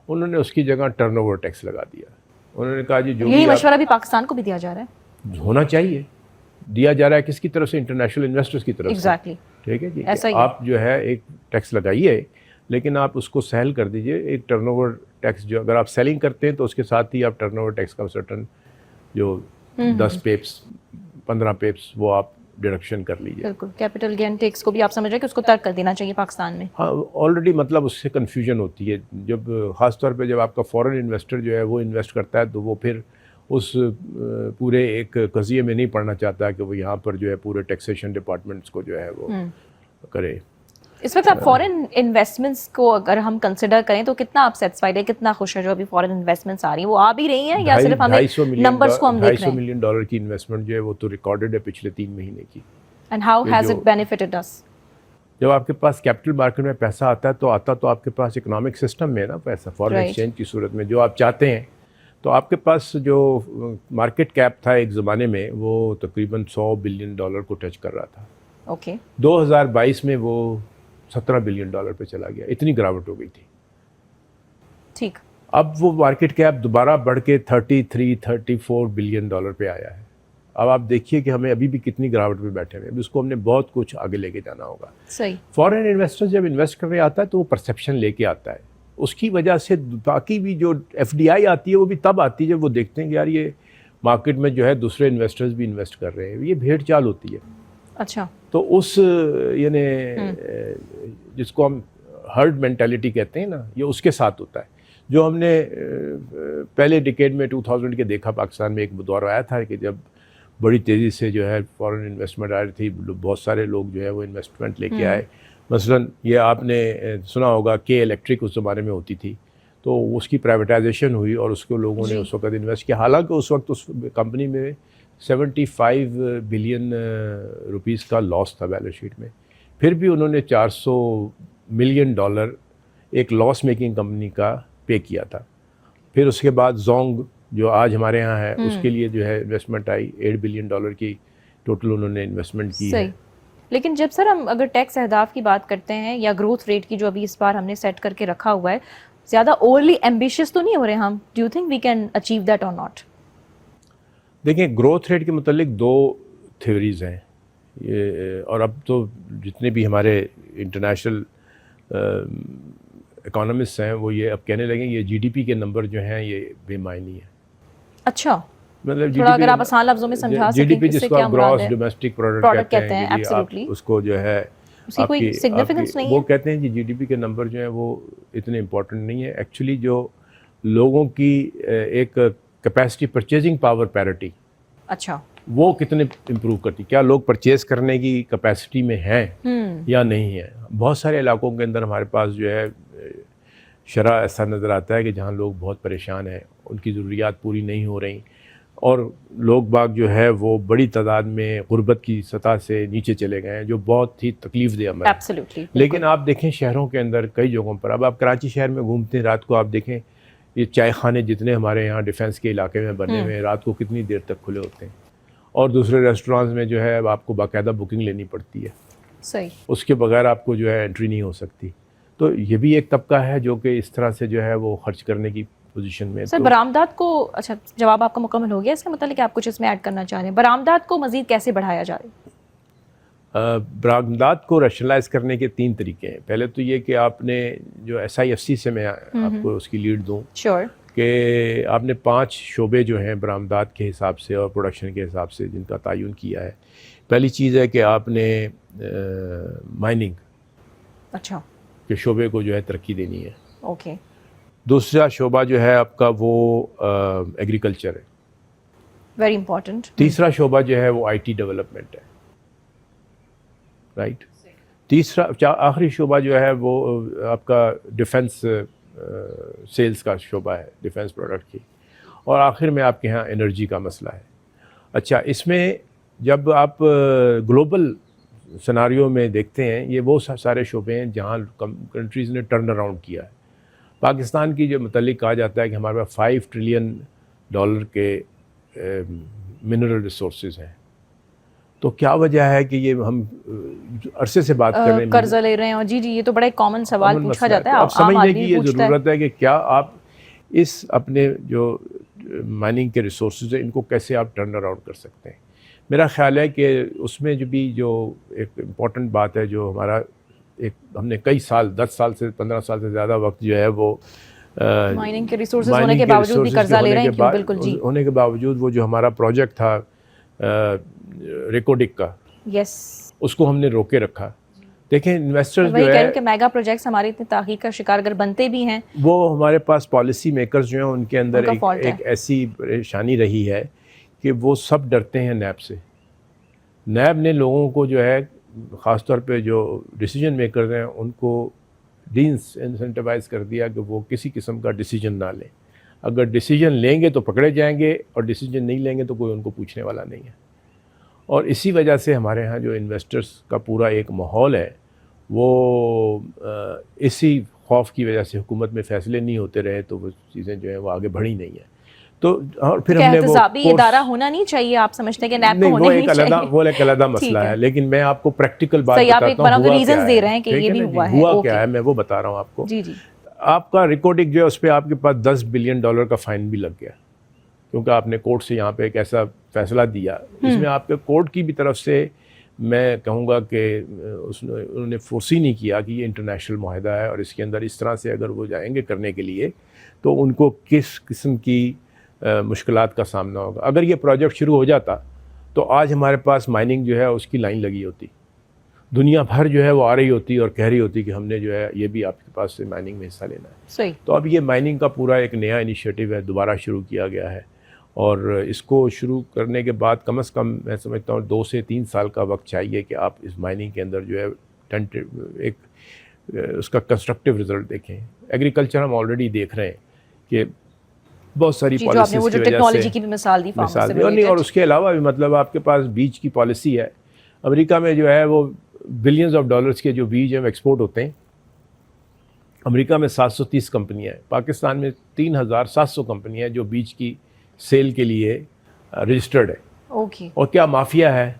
انہوں نے اس کی جگہ ٹرن اوور ٹیکس لگا دیا. انہوں نے کہا جی جو یہی مشورہ بھی پاکستان کو بھی دیا جا رہا ہے, ہونا چاہیے. دیا جا رہا ہے کس کی طرف سے؟ انٹرنیشنل انویسٹرز کی طرف سے. ٹھیک ہے جی, آپ جو ہے ایک ٹیکس لگائیے, لیکن آپ اس کو سیل کر دیجئے. ایک ٹرن اوور ٹیکس جو اگر آپ سیلنگ کرتے ہیں تو اس کے ساتھ ہی آپ ٹرن اوور ٹیکس کا سرٹن جو 10 پیپس 15 پیپس وہ آپ ڈیڈکشن کر لیجیے. بالکل کیپٹل گین ٹیکس کو بھی آپ سمجھ رہے ہیں کہ اس کو ترک کر دینا چاہیے پاکستان میں. ہاں آلریڈی مطلب اس سے کنفیوژن ہوتی ہے, جب خاص طور پہ جب آپ کا فورن انویسٹر جو ہے وہ انویسٹ کرتا ہے تو وہ پھر اس پورے ایک قضیے میں نہیں پڑنا چاہتا کہ وہ یہاں پر جو ہے پورے ٹیکسیشن ڈپارٹمنٹس کو جو ہے وہ کرے. اس وقت آپ فورن انویسٹمنٹس کو اگر ہم کنسیڈر کریں تو کتنا آپ سیٹسفائیڈ ہے, کتنا خوش ہے جو ابھی فورن انویسٹمنٹس آ رہی ہیں؟ وہ آ بھی رہی ہیں یا صرف ہمیں نمبرز کو ہم دیکھ رہے ہیں؟ $250 ملین کی انویسٹمنٹ جو ہے وہ تو ریکارڈڈ ہے پچھلے 3 مہینے کی. And how has it benefited us? جب آپ کے پاس کیپٹل مارکیٹ میں پیسہ آتا ہے تو آپ کے پاس اکنامک سسٹم میں نا پیسہ فارن ایکسچینج کی صورت میں جو آپ چاہتے ہیں, تو آپ کے پاس جو مارکیٹ کیپ تھا ایک زمانے میں وہ تقریباً $100 بلین کو ٹچ کر رہا تھا. اوکے 2022 میں وہ $17 بلین پہ چلا گیا. اتنی گراوٹ ہو گئی تھی. ٹھیک, اب وہ مارکیٹ کیپ دوبارہ بڑھ کے $34 بلین پہ آیا ہے. اب آپ دیکھیے کہ ہمیں ابھی بھی کتنی گراوٹ پہ بیٹھے ہوئے ہیں. اس کو ہم نے بہت کچھ آگے لے کے جانا ہوگا. صحیح. فارن انویسٹر جب انویسٹ کرنے آتا ہے تو وہ پرسیپشن لے کے آتا ہے. اس کی وجہ سے باقی بھی جو FDI آتی ہے وہ بھی تب آتی ہے جب وہ دیکھتے ہیں کہ یار یہ مارکیٹ میں جو ہے دوسرے انویسٹرز بھی انویسٹ کر رہے ہیں. یہ بھیڑ چال ہوتی ہے. اچھا. تو اس یعنی جس کو ہم ہرڈ مینٹیلٹی کہتے ہیں نا, یہ اس کے ساتھ ہوتا ہے. جو ہم نے پہلے ڈیکیڈ میں 2000 کے دیکھا پاکستان میں ایک دور آیا تھا کہ جب بڑی تیزی سے جو ہے فارن انویسٹمنٹ آ رہی تھی, بہت سارے لوگ جو ہے وہ انویسٹمنٹ لے کے آئے. مثلاً یہ آپ نے سنا ہوگا کہ الیکٹرک اس زمانے میں ہوتی تھی, تو اس کی پرائیویٹائزیشن ہوئی اور اس کو لوگوں نے اس وقت انویسٹ کیا. حالانکہ اس وقت اس کمپنی میں 75 بلین روپیز کا لاس تھا بیلنس شیٹ میں, پھر بھی انہوں نے $400 ملین ایک لاس میکنگ کمپنی کا پے کیا تھا. پھر اس کے بعد زونگ جو آج ہمارے یہاں ہے, اس کے لیے جو ہے انویسٹمنٹ آئی $8 بلین کی ٹوٹل انہوں نے انویسٹمنٹ کی ہے. لیکن جب سر ہم اگر ٹیکس اہداف کی بات کرتے ہیں یا گروتھ ریٹ کی جو ابھی اس بار ہم نے سیٹ کر کے رکھا ہوا ہے, زیادہ اوورلی ایمبیشیس تو نہیں ہو رہے ہم؟ Do you think we can achieve that or not? دیکھیں, گروتھ ریٹ کے متعلق 2 تھیوریز ہیں یہ, اور اب تو جتنے بھی ہمارے انٹرنیشنل اکانومسٹ ہیں وہ یہ اب کہنے لگیں یہ GDP کے نمبر جو ہیں یہ بے معنی ہیں. اچھا, مطلب تھوڑا اگر آپ آسان لفظوں میں سمجھا سکیں GDP اس سے جس کو کیا آپ مراد گراس ہے؟ ڈومیسٹک پروڈکٹ کہتے ہیں, ایبسلیوٹلی. اس کو جو ہے اس کی کوئی سگنیفیکنس نہیں ہے. وہ کہتے ہیں کہ GDP کے نمبر جو ہیں وہ اتنے امپورٹنٹ نہیں ہے. ایکچولی جو لوگوں کی ایک کیپیسٹی پرچیزنگ پاور پیرٹی, اچھا, وہ کتنے امپروو کرتی, کیا لوگ پرچیز کرنے کی کیپیسٹی میں ہیں یا نہیں ہے. بہت سارے علاقوں کے اندر ہمارے پاس جو ہے شرح ایسا نظر آتا ہے کہ جہاں لوگ بہت پریشان ہیں, ان کی ضروریات پوری نہیں ہو رہی, اور لوگ باغ جو ہے وہ بڑی تعداد میں غربت کی سطح سے نیچے چلے گئے ہیں, جو بہت ہی تکلیف دہ عمل ہے. لیکن آپ دیکھیں شہروں کے اندر کئی جگہوں پر, اب آپ کراچی شہر میں گھومتے ہیں رات کو, آپ دیکھیں یہ چائے خانے جتنے ہمارے یہاں ڈیفینس کے علاقے میں بنے ہوئے ہیں, رات کو کتنی دیر تک کھلے ہوتے ہیں, اور دوسرے ریسٹورانٹس میں جو ہے اب آپ کو باقاعدہ بکنگ لینی پڑتی ہے. صحیح, اس کے بغیر آپ کو جو ہے انٹری نہیں ہو سکتی. تو یہ بھی ایک طبقہ ہے جو کہ اس طرح سے جو ہے وہ خرچ کرنے کی پوزیشن میں. سر برآمدات کو, اچھا جواب آپ کا مکمل ہو گیا, اس کے متعلق آپ کچھ اس میں ایڈ کرنا چاہ رہے ہیں؟ برآمدات کو مزید کیسے بڑھایا جائے؟ برآمدات کو ریشنلائز کرنے کے 3 طریقے ہیں. پہلے تو یہ کہ آپ نے جو SIFC سے میں آپ کو اس کی لیڈ دوں, شیور, کہ آپ نے 5 شعبے جو ہیں برآمدات کے حساب سے اور پروڈکشن کے حساب سے جن کا تعین کیا ہے. پہلی چیز ہے کہ آپ نے مائننگ اچھا, کے شعبے کو جو ہے ترقی دینی ہے. اوکے. دوسرا شعبہ جو ہے آپ کا وہ ایگریکلچر ہے. Very important. تیسرا شعبہ جو ہے وہ IT ڈیولپمنٹ ہے. رائٹ. تیسرا آخری شعبہ جو ہے وہ آپ کا ڈیفنس سیلز کا شعبہ ہے, ڈیفنس پروڈکٹ کی. اور آخر میں آپ کے ہاں انرجی کا مسئلہ ہے. اچھا, اس میں جب آپ گلوبل سناریو میں دیکھتے ہیں, یہ وہ سارے شعبے ہیں جہاں کنٹریز نے ٹرن اراؤنڈ کیا ہے. پاکستان کی جو متعلق کہا جاتا ہے کہ ہمارے پاس $5 ٹریلین کے منرل ریسورسز ہیں. تو کیا وجہ ہے کہ یہ ہم عرصے سے بات کر رہے ہیں, قرضہ لے رہے ہیں؟ اور جی یہ تو بڑا ایک کامن سوال پوچھا جاتا ہے. اب سمجھنے کی یہ ضرورت ہے کہ کیا آپ اس اپنے جو مائننگ کے ریسورسز ہیں ان کو کیسے آپ ٹرن اراؤنڈ کر سکتے ہیں. میرا خیال ہے کہ اس میں جو ایک امپورٹنٹ بات ہے, جو ہمارا ایک ہم نے کئی سال 10 سال سے 15 سال سے زیادہ وقت جو ہے وہ مائننگ کے ریسورسز ہونے کے باوجود بھی قرضہ لے رہے ہیں. کیوں؟ بالکل جی, ہونے کے باوجود وہ جو ہمارا پروجیکٹ تھا ریکوڈک کا, یس, اس کو ہم نے روکے رکھا. دیکھیں انویسٹر جو ہے ہے کہ میگا پروجیکٹس ہمارے اتنے تاخیر کا شکار اگر بنتے بھی ہیں, وہ ہمارے پاس پالیسی میکرز جو ہیں ان کے اندر ایک ایسی پریشانی رہی ہے کہ وہ سب ڈرتے ہیں نیب سے. نیب نے لوگوں کو جو ہے خاص طور پہ جو ڈیسیجن میکرز ہیں ان کو ڈی انسینٹیوائز کر دیا کہ وہ کسی قسم کا ڈیسیجن نہ لیں. اگر ڈیسیجن لیں گے تو پکڑے جائیں گے, اور ڈیسیجن نہیں لیں گے تو کوئی ان کو پوچھنے والا نہیں ہے. اور اسی وجہ سے ہمارے ہاں جو انویسٹرز کا پورا ایک ماحول ہے وہ اسی خوف کی وجہ سے حکومت میں فیصلے نہیں ہوتے رہے, تو وہ چیزیں جو ہیں وہ آگے بڑھی نہیں ہیں. تو اور پھر ہم نے وہ احتسابی ادارہ ہونا نہیں چاہیے, آپ سمجھتے ہیں کہ نیب کو ہونا نہیں چاہیے؟ وہ ایک علیحدہ مسئلہ ہے, لیکن میں آپ کو پریکٹیکل بات صحیح, آپ ایک بتاتا ہوں ریزنز دے رہے ہیں کہ یہ بھی ہوا ہے. ہوا کیا ہے میں وہ بتا رہا ہوں آپ کو. جی جی, آپ کا ریکارڈنگ جو ہے اس پہ آپ کے پاس $10 بلین کا فائن بھی لگ گیا, کیونکہ آپ نے کورٹ سے یہاں پہ ایک ایسا فیصلہ دیا. اس میں آپ کے کورٹ کی بھی طرف سے میں کہوں گا کہ انہوں نے فورسی نہیں کیا کہ یہ انٹرنیشنل معاہدہ ہے, اور اس کے اندر اس طرح سے اگر وہ جائیں گے کرنے کے لیے تو ان کو کس قسم کی مشکلات کا سامنا ہوگا. اگر یہ پروجیکٹ شروع ہو جاتا تو آج ہمارے پاس مائننگ جو ہے اس کی لائن لگی ہوتی, دنیا بھر جو ہے وہ آ رہی ہوتی اور کہہ رہی ہوتی کہ ہم نے جو ہے یہ بھی آپ کے پاس سے مائننگ میں حصہ لینا ہے. صحیح. تو اب یہ مائننگ کا پورا ایک نیا انیشیٹو ہے, دوبارہ شروع کیا گیا ہے, اور اس کو شروع کرنے کے بعد کم از کم میں سمجھتا ہوں 2 سے 3 سال کا وقت چاہیے کہ آپ اس مائننگ کے اندر جو ہے ایک اس کا کنسٹرکٹیو رزلٹ دیکھیں. ایگریکلچر ہم آلریڈی دیکھ رہے ہیں کہ بہت ساری پالیسیز کی ٹیکنالوجی کی بھی مثال دی اور اس کے علاوہ بھی مطلب آپ کے پاس بیج کی پالیسی ہے. امریکہ میں جو ہے وہ بلینز آف ڈالرز کے جو بیج ہیں وہ ایکسپورٹ ہوتے ہیں. امریکہ میں 730 کمپنیاں ہیں, پاکستان میں 3700 کمپنیاں ہیں جو بیج کی سیل کے لیے رجسٹرڈ ہے. اوکے. اور کیا مافیا ہے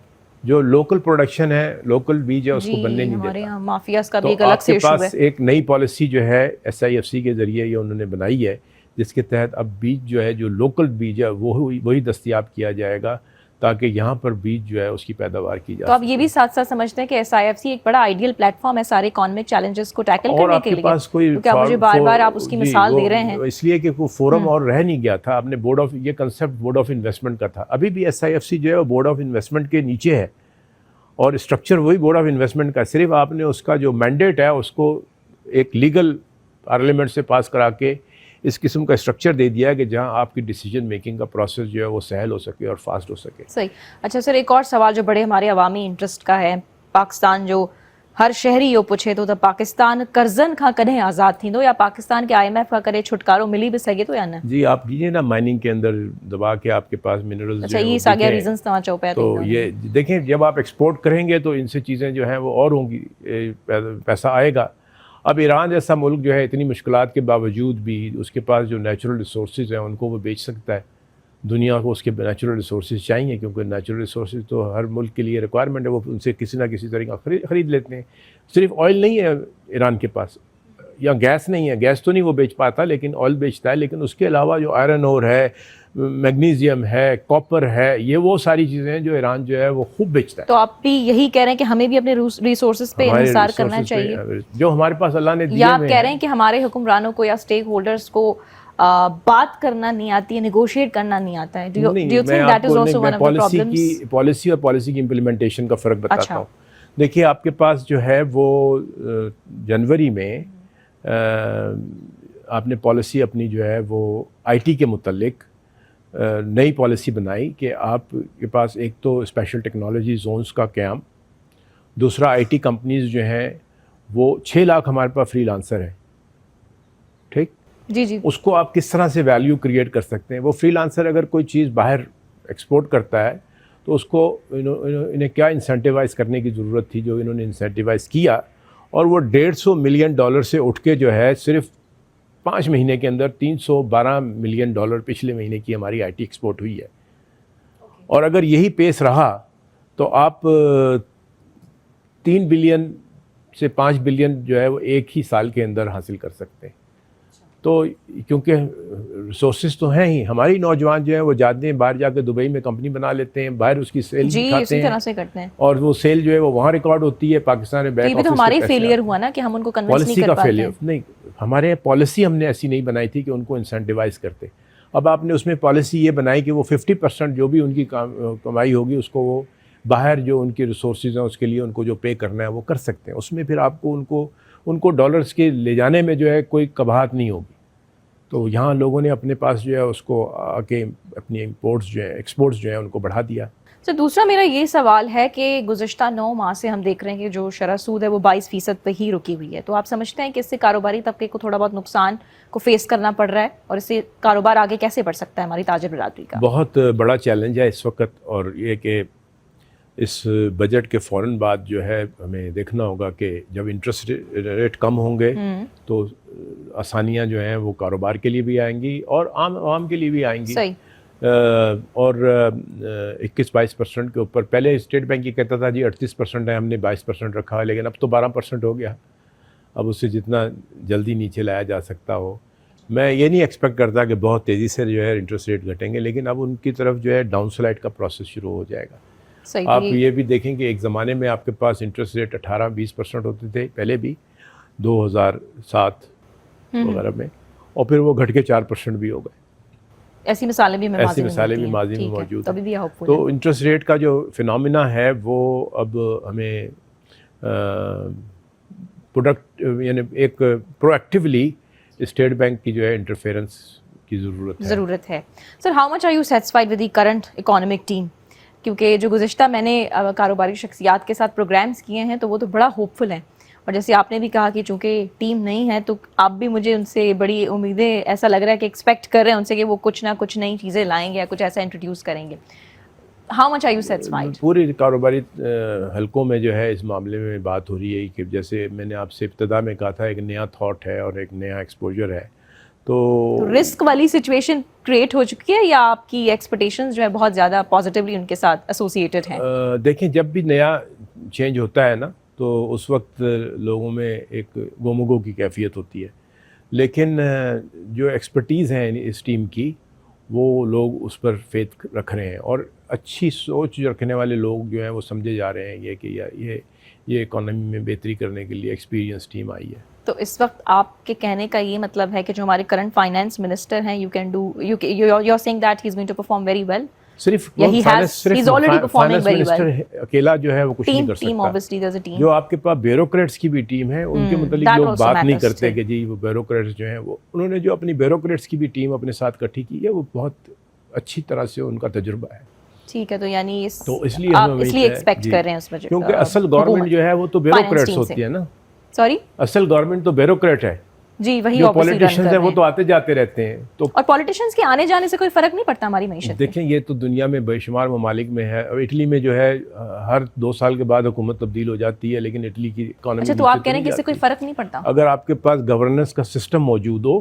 جو لوکل پروڈکشن ہے, لوکل بیج ہے, اس کو بننے نہیں دیتا. مافیاز کا بھی ایک الگ سے ایشو ہے. آپ کے پاس ایک نئی پالیسی جو ہے SIFC کے ذریعے یہ انہوں نے بنائی ہے, جس کے تحت اب بیج جو ہے, جو لوکل بیج ہے وہی دستیاب کیا جائے گا تاکہ یہاں پر بیج جو ہے اس کی پیداوار کی جائے. تو آپ یہ بھی ساتھ ساتھ سمجھتے ہیں کہ SIFC ایک بڑا آئیڈیل پلیٹ فارم ہے سارے اکانومک چیلنجز کو ٹیکل کرنے کے لیے. کیونکہ آپ مجھے بار بار آپ اس کی مثال دے رہے ہیں. اس لیے کہ وہ فورم اور رہ نہیں گیا تھا. آپ نے یہ کنسیپٹ بورڈ آف انویسٹمنٹ کا تھا. ابھی بھی SIFC جو ہے وہ بورڈ آف انویسٹمنٹ کے نیچے ہے اور اسٹرکچر وہی بورڈ آف انویسٹمنٹ کا. صرف آپ نے اس کا جو مینڈیٹ ہے اس کو ایک لیگل پارلیمنٹ سے پاس کرا کے اس قسم کا اسٹرکچر دے دیا ہے کہ جہاں آپ کی ڈیسیجن میکنگ کا پروسیس جو ہے وہ سہل ہو سکے اور فاسٹ ہو سکے. صحیح. اچھا سر, ایک اور سوال جو بڑے ہمارے عوامی انٹرسٹ کا ہے. پاکستان جو ہر شہری یہ پوچھے تو پاکستان قرضن کھا کدیں آزاد تھیندو یا پاکستان کے IMF کا کرے چھٹکارو ملی بھی سکے تو یا نہ؟ جی آپ کیجیے نا مائننگ کے اندر دبا کے آپ کے پاس منرلز. اچھا یہ ساگیا ریزنز تمہاں چوپے تو یہ دیکھیں جب آپ ایکسپورٹ کریں گے تو ان سے چیزیں جو ہیں وہ اور ہوں گی, پیسہ آئے گا. اب ایران جیسا ملک جو ہے اتنی مشکلات کے باوجود بھی اس کے پاس جو نیچرل ریسورسز ہیں ان کو وہ بیچ سکتا ہے. دنیا کو اس کے نیچرل ریسورسز چاہیے کیونکہ نیچرل ریسورسز تو ہر ملک کے لیے ریکوائرمنٹ ہے, وہ ان سے کسی نہ کسی طریقہ خرید لیتے ہیں. صرف آئل نہیں ہے ایران کے پاس یا گیس نہیں ہے, گیس تو نہیں وہ بیچ پاتا لیکن آئل بیچتا ہے. لیکن اس کے علاوہ جو آئرن اور ہے, میگنیزیم ہے, کاپر ہے, یہ وہ ساری چیزیں ہیں جو ایران جو ہے وہ خوب بیچتا ہے. تو آپ بھی یہی کہہ رہے ہیں کہ ہمیں بھی اپنے ریسورسز پہ انحصار کرنا چاہیے جو ہمارے پاس اللہ نے دیے, یا آپ کہہ رہے ہیں کہ ہمارے حکمرانوں کو یا اسٹیک ہولڈرز کو بات کرنا نہیں آتی ہے, نیگوشیٹ کرنا نہیں آتا ہے؟ پالیسی اور پالیسی کی امپلیمنٹیشن کا فرق بتاتا ہوں. دیکھیے آپ کے پاس جو ہے وہ جنوری میں آپ نے پالیسی اپنی جو ہے وہ IT کے متعلق نئی پالیسی بنائی کہ آپ کے پاس ایک تو اسپیشل ٹیکنالوجی زونز کا قیام, دوسرا IT کمپنیز جو ہیں وہ 6 لاکھ ہمارے پاس فری لانسر ہیں. ٹھیک جی جی, اس کو آپ کس طرح سے ویلیو کریٹ کر سکتے ہیں. وہ فری لانسر اگر کوئی چیز باہر ایکسپورٹ کرتا ہے تو اس کو انہیں کیا انسینٹیوائز کرنے کی ضرورت تھی, جو انہوں نے انسینٹیوائز کیا, اور وہ $150 ملین سے اٹھ کے جو ہے صرف 5 مہینے کے اندر $312 ملین پچھلے مہینے کی ہماری IT ایکسپورٹ ہوئی ہے. اور اگر یہی پیس رہا تو آپ 3 بلین سے 5 بلین جو ہے وہ ایک ہی سال کے اندر حاصل کر سکتے ہیں. تو کیونکہ ریسورسز تو ہیں ہی, ہماری نوجوان جو ہیں وہ جاتے ہیں باہر جا کے دبئی میں کمپنی بنا لیتے ہیں, باہر اس کی سیل اسی طرح سے کرتے ہیں اور وہ سیل جو ہے وہ وہاں ریکارڈ ہوتی ہے. پاکستان میں بیک آفس ہماری فیلئر ہوا نا کہ ہم ان کو کنونس نہیں کر پاتے. نہیں, ہمارے پالیسی ہم نے ایسی نہیں بنائی تھی کہ ان کو انسینٹیوائز کرتے. اب آپ نے اس میں پالیسی یہ بنائی کہ وہ 50% جو بھی ان کی کمائی ہوگی اس کو وہ باہر جو ان کی ریسورسز ہیں اس کے لیے ان کو جو پے کرنا ہے وہ کر سکتے ہیں. اس میں پھر آپ کو ان کو ڈالرز کے لے جانے میں جو ہے کوئی قباحت نہیں ہوگی. تو یہاں لوگوں نے اپنے پاس جو ہے اس کو آ کے اپنی امپورٹس جو ہیں ایکسپورٹس جو ہیں ان کو بڑھا دیا. سر دوسرا میرا یہ سوال ہے کہ گزشتہ 9 ماہ سے ہم دیکھ رہے ہیں کہ جو شرح سود ہے وہ 22% پہ ہی رکی ہوئی ہے. تو آپ سمجھتے ہیں کہ اس سے کاروباری طبقے کو تھوڑا بہت نقصان کو فیس کرنا پڑ رہا ہے, اور اس سے کاروبار آگے کیسے بڑھ سکتا ہے ہماری تاجر برادری کا؟ بہت بڑا چیلنج ہے اس وقت, اور یہ کہ اس بجٹ کے فوراً بعد جو ہے ہمیں دیکھنا ہوگا کہ جب انٹرسٹ ریٹ کم ہوں گے تو آسانیاں جو ہیں وہ کاروبار کے لیے بھی آئیں گی اور عام عوام کے لیے بھی آئیں گی. صحیح. اور 21-22% کے اوپر پہلے اسٹیٹ بینک یہ کہتا تھا جی 38% ہے, ہم نے 22% رکھا ہے, لیکن اب تو 12% ہو گیا. اب اس سے جتنا جلدی نیچے لایا جا سکتا ہو. میں یہ نہیں ایکسپیکٹ کرتا کہ بہت تیزی سے جو ہے انٹرسٹ ریٹ گھٹیں گے, لیکن اب ان کی طرف جو ہے ڈاؤن سلائڈ کا پروسیس شروع ہو جائے گا. آپ یہ بھی دیکھیں کہ ایک زمانے میں آپ کے پاس انٹرسٹ ریٹ 18-20% ہوتے تھے پہلے بھی 2007 وغیرہ میں, اور پھر وہ گھٹ کے 4% بھی ہو گئے. ایسی مثالیں بھی ماضی میں موجود ہیں. تو انٹرسٹ ریٹ کا جو فینومینا ہے وہ اب ہمیں یعنی ایک پرو ایکٹیولی اسٹیٹ بینک کی جو ہے انٹرفیئرنس کی ضرورت ہے. Sir how much are you satisfied with the current economic team? کیونکہ جو گزشتہ میں نے کاروباری شخصیات کے ساتھ پروگرامز کیے ہیں تو وہ تو بڑا ہوپ فل ہیں, اور جیسے آپ نے بھی کہا کہ چونکہ ٹیم نہیں ہے تو آپ بھی مجھے ان سے بڑی امیدیں ایسا لگ رہا ہے کہ ایکسپیکٹ کر رہے ہیں ان سے کہ وہ کچھ نہ کچھ نئی چیزیں لائیں گے یا کچھ ایسا انٹروڈیوس کریں گے. How much are you satisfied? پوری کاروباری حلقوں میں جو ہے اس معاملے میں بات ہو رہی ہے کہ جیسے میں نے آپ سے ابتدا میں کہا تھا ایک نیا تھاٹ ہے اور ایک نیا ایکسپوجر ہے. تو رسک والی سچویشن کریٹ ہو چکی ہے یا آپ کی ایکسپیکٹیشنز جو ہے بہت زیادہ پازیٹیولی ان کے ساتھ ایسوسیٹڈ ہیں؟ دیکھیں جب بھی نیا چینج ہوتا ہے نا تو اس وقت لوگوں میں ایک گومگو کی کیفیت ہوتی ہے، لیکن جو ایکسپرٹیز ہیں اس ٹیم کی وہ لوگ اس پر فیتھ رکھ رہے ہیں اور اچھی سوچ رکھنے والے لوگ جو ہیں وہ سمجھے جا رہے ہیں یہ کہ یہ اکانومی میں بہتری کرنے کے لیے ایکسپیرینس ٹیم آئی ہے. تو اس وقت آپ کے کہنے کا یہ مطلب ہے کہ جو ہمارے کرنٹ فائنانس منسٹر ہیں you are seeing that he is going to perform very well. صرف اکیلا جو ہے وہ کچھ نہیں کر سکتا. جو آپ کے پاس بیوروکریٹس کی بھی ٹیم ہے ان کے متعلق لوگ بات نہیں کرتے کہ جی وہ بیوروکریٹس جو ہیں وہ انہوں نے جو اپنی بیوروکریٹس کی بھی ٹیم اپنے ساتھ اکٹھی کی ہے وہ بہت اچھی طرح سے ان کا تجربہ ہے. ٹھیک ہے، تو یعنی اس لیے ایکسپیکٹ کر رہے ہیں اس میں کیونکہ اصل گورنمنٹ جو ہے وہ تو بیوروکریٹس ہوتی ہے نا. سوری، اصل گورنمنٹ تو بیوروکریٹ ہے جی، وہی جو پولیٹیشنز ہیں وہ تو آتے جاتے رہتے ہیں. تو اور پولیٹیشنز کے آنے جانے سے کوئی فرق نہیں پڑتا ہماری معیشت. دیکھیں یہ تو دنیا میں بے شمار ممالک میں ہے. اٹلی میں جو ہے ہر 2 سال کے بعد حکومت تبدیل ہو جاتی ہے لیکن اٹلی کی اکانومی. اچھا، تو آپ کہہ رہے ہیں کہ اس سے کوئی فرق نہیں پڑتا؟ اگر آپ کے پاس گورننس کا سسٹم موجود ہو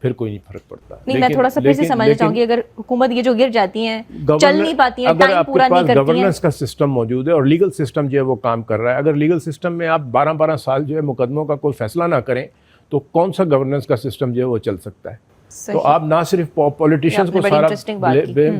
پھر کوئی نہیں فرق پڑتا. نہیں، میں تھوڑا سا پھر سے سمجھنا چاہوں گی، اگر حکومت یہ جو گر جاتی ہیں چل نہیں پاتی ہیں، ٹائم پورا نہیں کرتی ہیں. گورننس کا سسٹم موجود ہے اور لیگل سسٹم جو ہے وہ کام کر رہا ہے. اگر لیگل سسٹم میں آپ 12 سال جو ہے مقدموں کا کوئی فیصلہ نہ کریں تو کون سا گورننس کا سسٹم جو ہے وہ چل سکتا ہے؟ تو آپ نہ صرف پولیٹیشنز کو سارا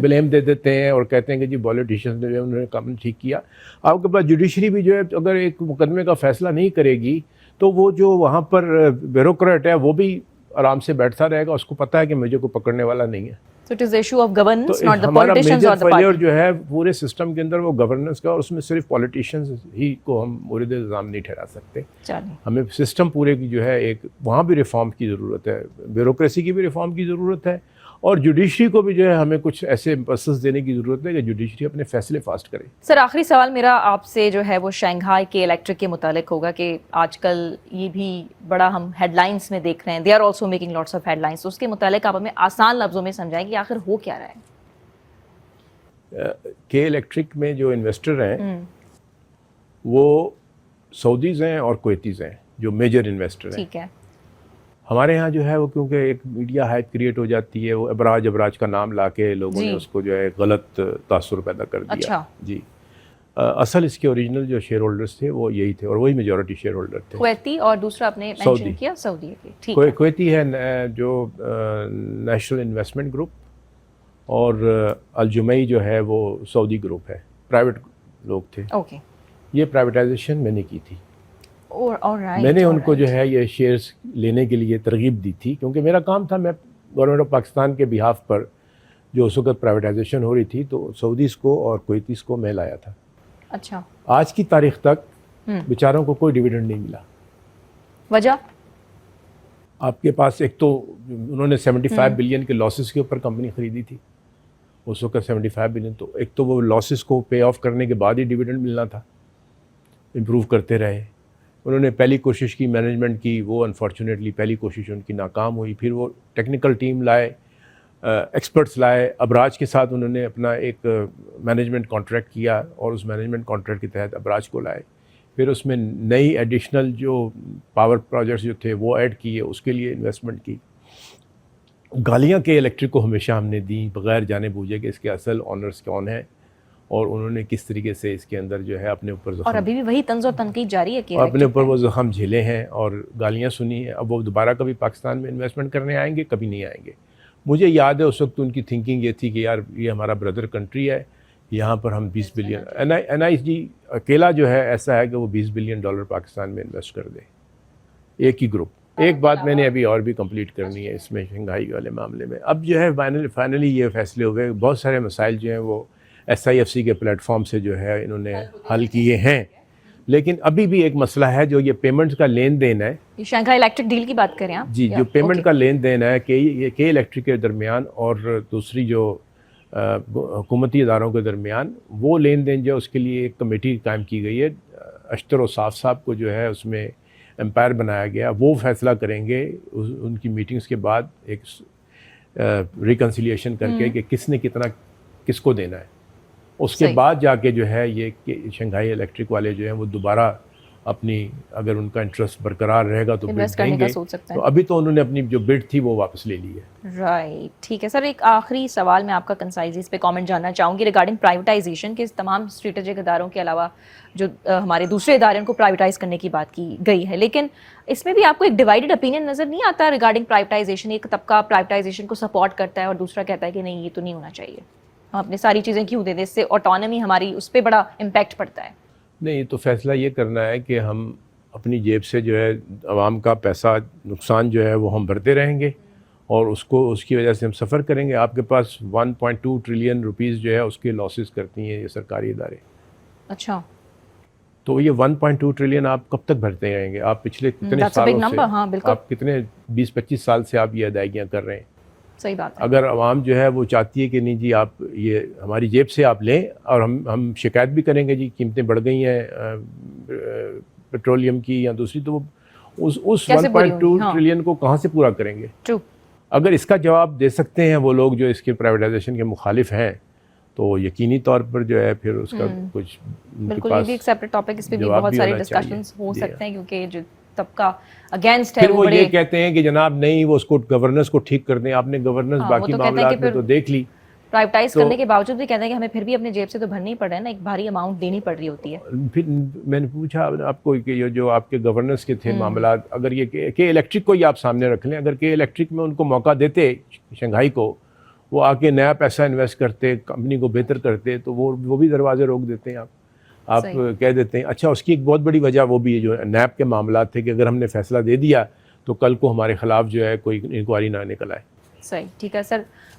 بلیم دے دیتے ہیں اور کہتے ہیں کہ جی پولیٹیشنز نے انہوں نے کام ٹھیک کیا. آپ کے پاس جوڈیشری بھی جو ہے اگر ایک مقدمے کا فیصلہ نہیں کرے گی تو وہ جو وہاں پر بیوروکریٹ ہے وہ بھی آرام سے بیٹھتا رہے گا، اس کو پتہ ہے کہ مجھے کوئی پکڑنے والا نہیں ہے. So it is the issue of governance, not the ہمارا politicians major or the failure party. جو ہے پورے سسٹم کے اندر وہ گورننس کا، اور اس میں صرف پولیٹیشنز ہی کو ہم مورد الزام نہیں ٹھہرا سکتے. ہمیں سسٹم پورے کی جو ہے ایک وہاں بھی ریفارم کی ضرورت ہے، بیوروکریسی کی بھی ریفارم کی ضرورت ہے اور جوڈیشری کو بھی جو ہے ہمیں کچھ ایسے امپلسز دینے کی ضرورت ہے کہ جوڈیشری اپنے فیصلے فاسٹ کرے. سر، آخری سوال میرا آپ سے جو ہے وہ شنگھائی کے الیکٹرک کے متعلق ہوگا کہ آج کل یہ بھی بڑا ہم ہیڈ لائنس میں دیکھ رہے ہیں، they are also making lots of ہیڈ لائنس. اس کے متعلق آپ ہمیں آسان لفظوں میں سمجھائیں کہ آخر ہو کیا رہا ہے؟ کے الیکٹرک میں جو انویسٹر ہیں وہ سعودیز ہیں اور کویتیز ہیں جو میجر انویسٹر ہیں. ٹھیک ہے. ہمارے ہاں جو ہے وہ کیونکہ ایک میڈیا ہائپ کریٹ ہو جاتی ہے، وہ ابراج کا نام لا کے لوگوں نے اس کو جو ہے غلط تاثر پیدا کر دیا. اچھا جی، اصل اس کے اوریجنل جو شیئر ہولڈرز تھے وہ یہی تھے اور وہی میجورٹی شیئر ہولڈر تھے. کویتی اور دوسرا آپ نے مینشن کیا سعودی کے. ٹھیک ہے. کویتی ہے جو نیشنل انویسٹمنٹ گروپ اور الجمعی جو ہے وہ سعودی گروپ ہے، پرائیویٹ لوگ تھے. اوکے. یہ پرائیویٹائزیشن میں نے کی تھی. میں نے ان کو جو ہے یہ شیئرز لینے کے لیے ترغیب دی تھی کیونکہ میرا کام تھا، میں گورنمنٹ آف پاکستان کے بہاف پر جو اس وقت پرائیویٹائزیشن ہو رہی تھی تو سعودیز کو اور کویتیز کو میں لایا تھا. اچھا. آج کی تاریخ تک بیچاروں کو کوئی ڈیویڈنڈ نہیں ملا. وجہ؟ آپ کے پاس ایک تو انہوں نے 75 بلین کے لاسز کے اوپر کمپنی خریدی تھی اس وقت. 75 بلین تو ایک تو وہ لاسز کو پے آف کرنے کے بعد ہی ڈیویڈنڈ ملنا تھا. امپروو کرتے رہے. انہوں نے پہلی کوشش کی مینجمنٹ کی، وہ انفارچونیٹلی پہلی کوشش ان کی ناکام ہوئی. پھر وہ ٹیکنیکل ٹیم لائے، ایکسپرٹس لائے. ابراج کے ساتھ انہوں نے اپنا ایک مینجمنٹ کانٹریکٹ کیا اور اس مینجمنٹ کانٹریکٹ کے تحت ابراج کو لائے. پھر اس میں نئی ایڈیشنل جو پاور پروجیکٹس جو تھے وہ ایڈ کیے، اس کے لیے انویسٹمنٹ کی. گالیاں کے الیکٹرک کو ہمیشہ ہم نے دیں بغیر جانے بوجھے کہ اس کے اصل آنرز کون ہیں اور انہوں نے کس طریقے سے اس کے اندر جو ہے اپنے اوپر زخم، اور ابھی بھی وہی طنز و تنقید جاری ہے کہ اپنے اوپر وہ زخم جھیلے ہیں اور گالیاں سنی ہیں. اب وہ دوبارہ کبھی پاکستان میں انویسٹمنٹ کرنے آئیں گے؟ کبھی نہیں آئیں گے. مجھے یاد ہے اس وقت ان کی تھنکنگ یہ تھی کہ یار یہ ہمارا بردر کنٹری ہے، یہاں پر ہم 20 بلین این آئی جی اکیلا جو ہے ایسا ہے کہ وہ $20 بلین پاکستان میں انویسٹ کر دے، ایک ہی گروپ. ایک بات میں نے ابھی اور بھی کمپلیٹ کرنی ہے اس میں شنگھائی والے معاملے میں. اب جو ہے فائنلی یہ فیصلے ہو گئے. بہت سارے مسائل جو ہیں وہ SIFC کے پلیٹ فارم سے جو ہے انہوں نے حل کیے ہیں، لیکن ابھی بھی ایک مسئلہ ہے جو یہ پیمنٹ کا لین دین ہے. شنگھائی الیکٹرک ڈیل کی بات کریں آپ؟ جی، جو پیمنٹ کا لین دین ہے کہ یہ کے الیکٹرک کے درمیان اور دوسری جو حکومتی اداروں کے درمیان، وہ لین دین جو اس کے لیے ایک کمیٹی قائم کی گئی ہے. اشتر و صاف صاحب کو جو ہے اس میں امپائر بنایا گیا وہ فیصلہ کریں گے ان کی میٹنگز کے بعد ایک ریکنسیلیشن کر کے کہ کس نے کتنا کس کو دینا ہے. اس کے بعد جا کے جو ہے یہ کہ شنگھائی الیکٹرک والے جو ہیں وہ دوبارہ اپنی اگر ان کا انٹرسٹ برقرار رہے گا تو بڈ دیں گے. تو ابھی تو انہوں نے اپنی جو بڈ تھی وہ واپس لے لی ہے. رائٹ, ٹھیک ہے سر. ایک آخری سوال میں آپ کا کنسائزلی اس پہ کامنٹ جاننا چاہوں گی ریگارڈنگ پرائیویٹائزیشن کے تمام اسٹریٹجک اداروں کے علاوہ جو ہمارے دوسرے ادارے ان کو پرائیویٹائز کرنے کی بات کی گئی ہے, لیکن اس میں بھی آپ کو ایک ڈیوائڈڈ اپینین نظر نہیں آتا ریگارڈنگ پرائیویٹائزیشن؟ ایک طبقہ پرائیویٹائزیشن کو سپورٹ کرتا ہے اور دوسرا کہتا ہے کہ نہیں یہ تو نہیں ہونا چاہیے, ہم اپنی ساری چیزیں کیوں دے دیں, اس سے آٹونمی ہماری اس پہ بڑا امپیکٹ پڑتا ہے. نہیں, تو فیصلہ یہ کرنا ہے کہ ہم اپنی جیب سے جو ہے عوام کا پیسہ نقصان جو ہے وہ ہم بھرتے رہیں گے اور اس کی وجہ سے ہم سفر کریں گے. آپ کے پاس 1.2 ٹریلین روپیز جو ہے اس کے لاسز کرتی ہیں یہ سرکاری ادارے. اچھا, تو یہ 1.2 ٹریلین آپ کب تک بھرتے رہیں گے؟ آپ پچھلے کتنے سالوں سے آپ کتنے 20-25 سال سے آپ یہ ادائیگیاں کر رہے ہیں. صحیح بات ہے. اگر عوام جو ہے وہ چاہتی ہے کہ نہیں جی آپ یہ ہماری جیب سے آپ لیں اور ہم شکایت بھی کریں گے جی قیمتیں بڑھ گئی ہیں پیٹرولیم کی یا دوسری, تو اس 1.2 ٹریلین کو کہاں سے پورا کریں گے؟ اگر اس کا جواب دے سکتے ہیں وہ لوگ جو اس کے پرائیویٹائزیشن کے مخالف ہیں تو یقینی طور پر جو ہے پھر اس کا کچھ بالکل یہ بھی ایک سیپریٹ ٹاپک, اس پہ بھی بہت سارے ڈسکشنز ہو سکتے ہیں کیونکہ جو طبقہ اگینسٹ ہے وہ یہ کہتے ہیں کہ جناب نہیں وہ اس کو گورننس کو ٹھیک کر دیں. آپ نے گورننس باقی معاملات میں تو دیکھ لی, پرائیویٹائز کرنے کے باوجود بھی کہتے ہیں کہ ہمیں پھر بھی اپنے جیب سے تو بھرنی پڑ رہا ہے نا, ایک بھاری اماؤنٹ دینی پڑ رہی ہوتی ہے. پھر میں نے پوچھا آپ کو کہ یہ جو آپ کے گورننس کے تھے معاملات, اگر یہ کہ الیکٹرک کو ہی آپ سامنے رکھ لیں, اگر کہ الیکٹرک میں ان کو موقع دیتے شنگھائی کو, وہ آ کے نیا پیسہ انویسٹ کرتے, کمپنی کو بہتر کرتے, تو وہ بھی دروازے روک دیتے ہیں. آپ کہہ دیتے ہیں. اچھا, اس کی ایک بہت بڑی وجہ وہ بھی ہے جو نیب کے معاملات تھے کہ اگر ہم نے فیصلہ دے دیا تو کل کو ہمارے خلاف جو ہے کوئی انکوائری نہ نکل آئے. صحیح, ٹھیک ہے سر.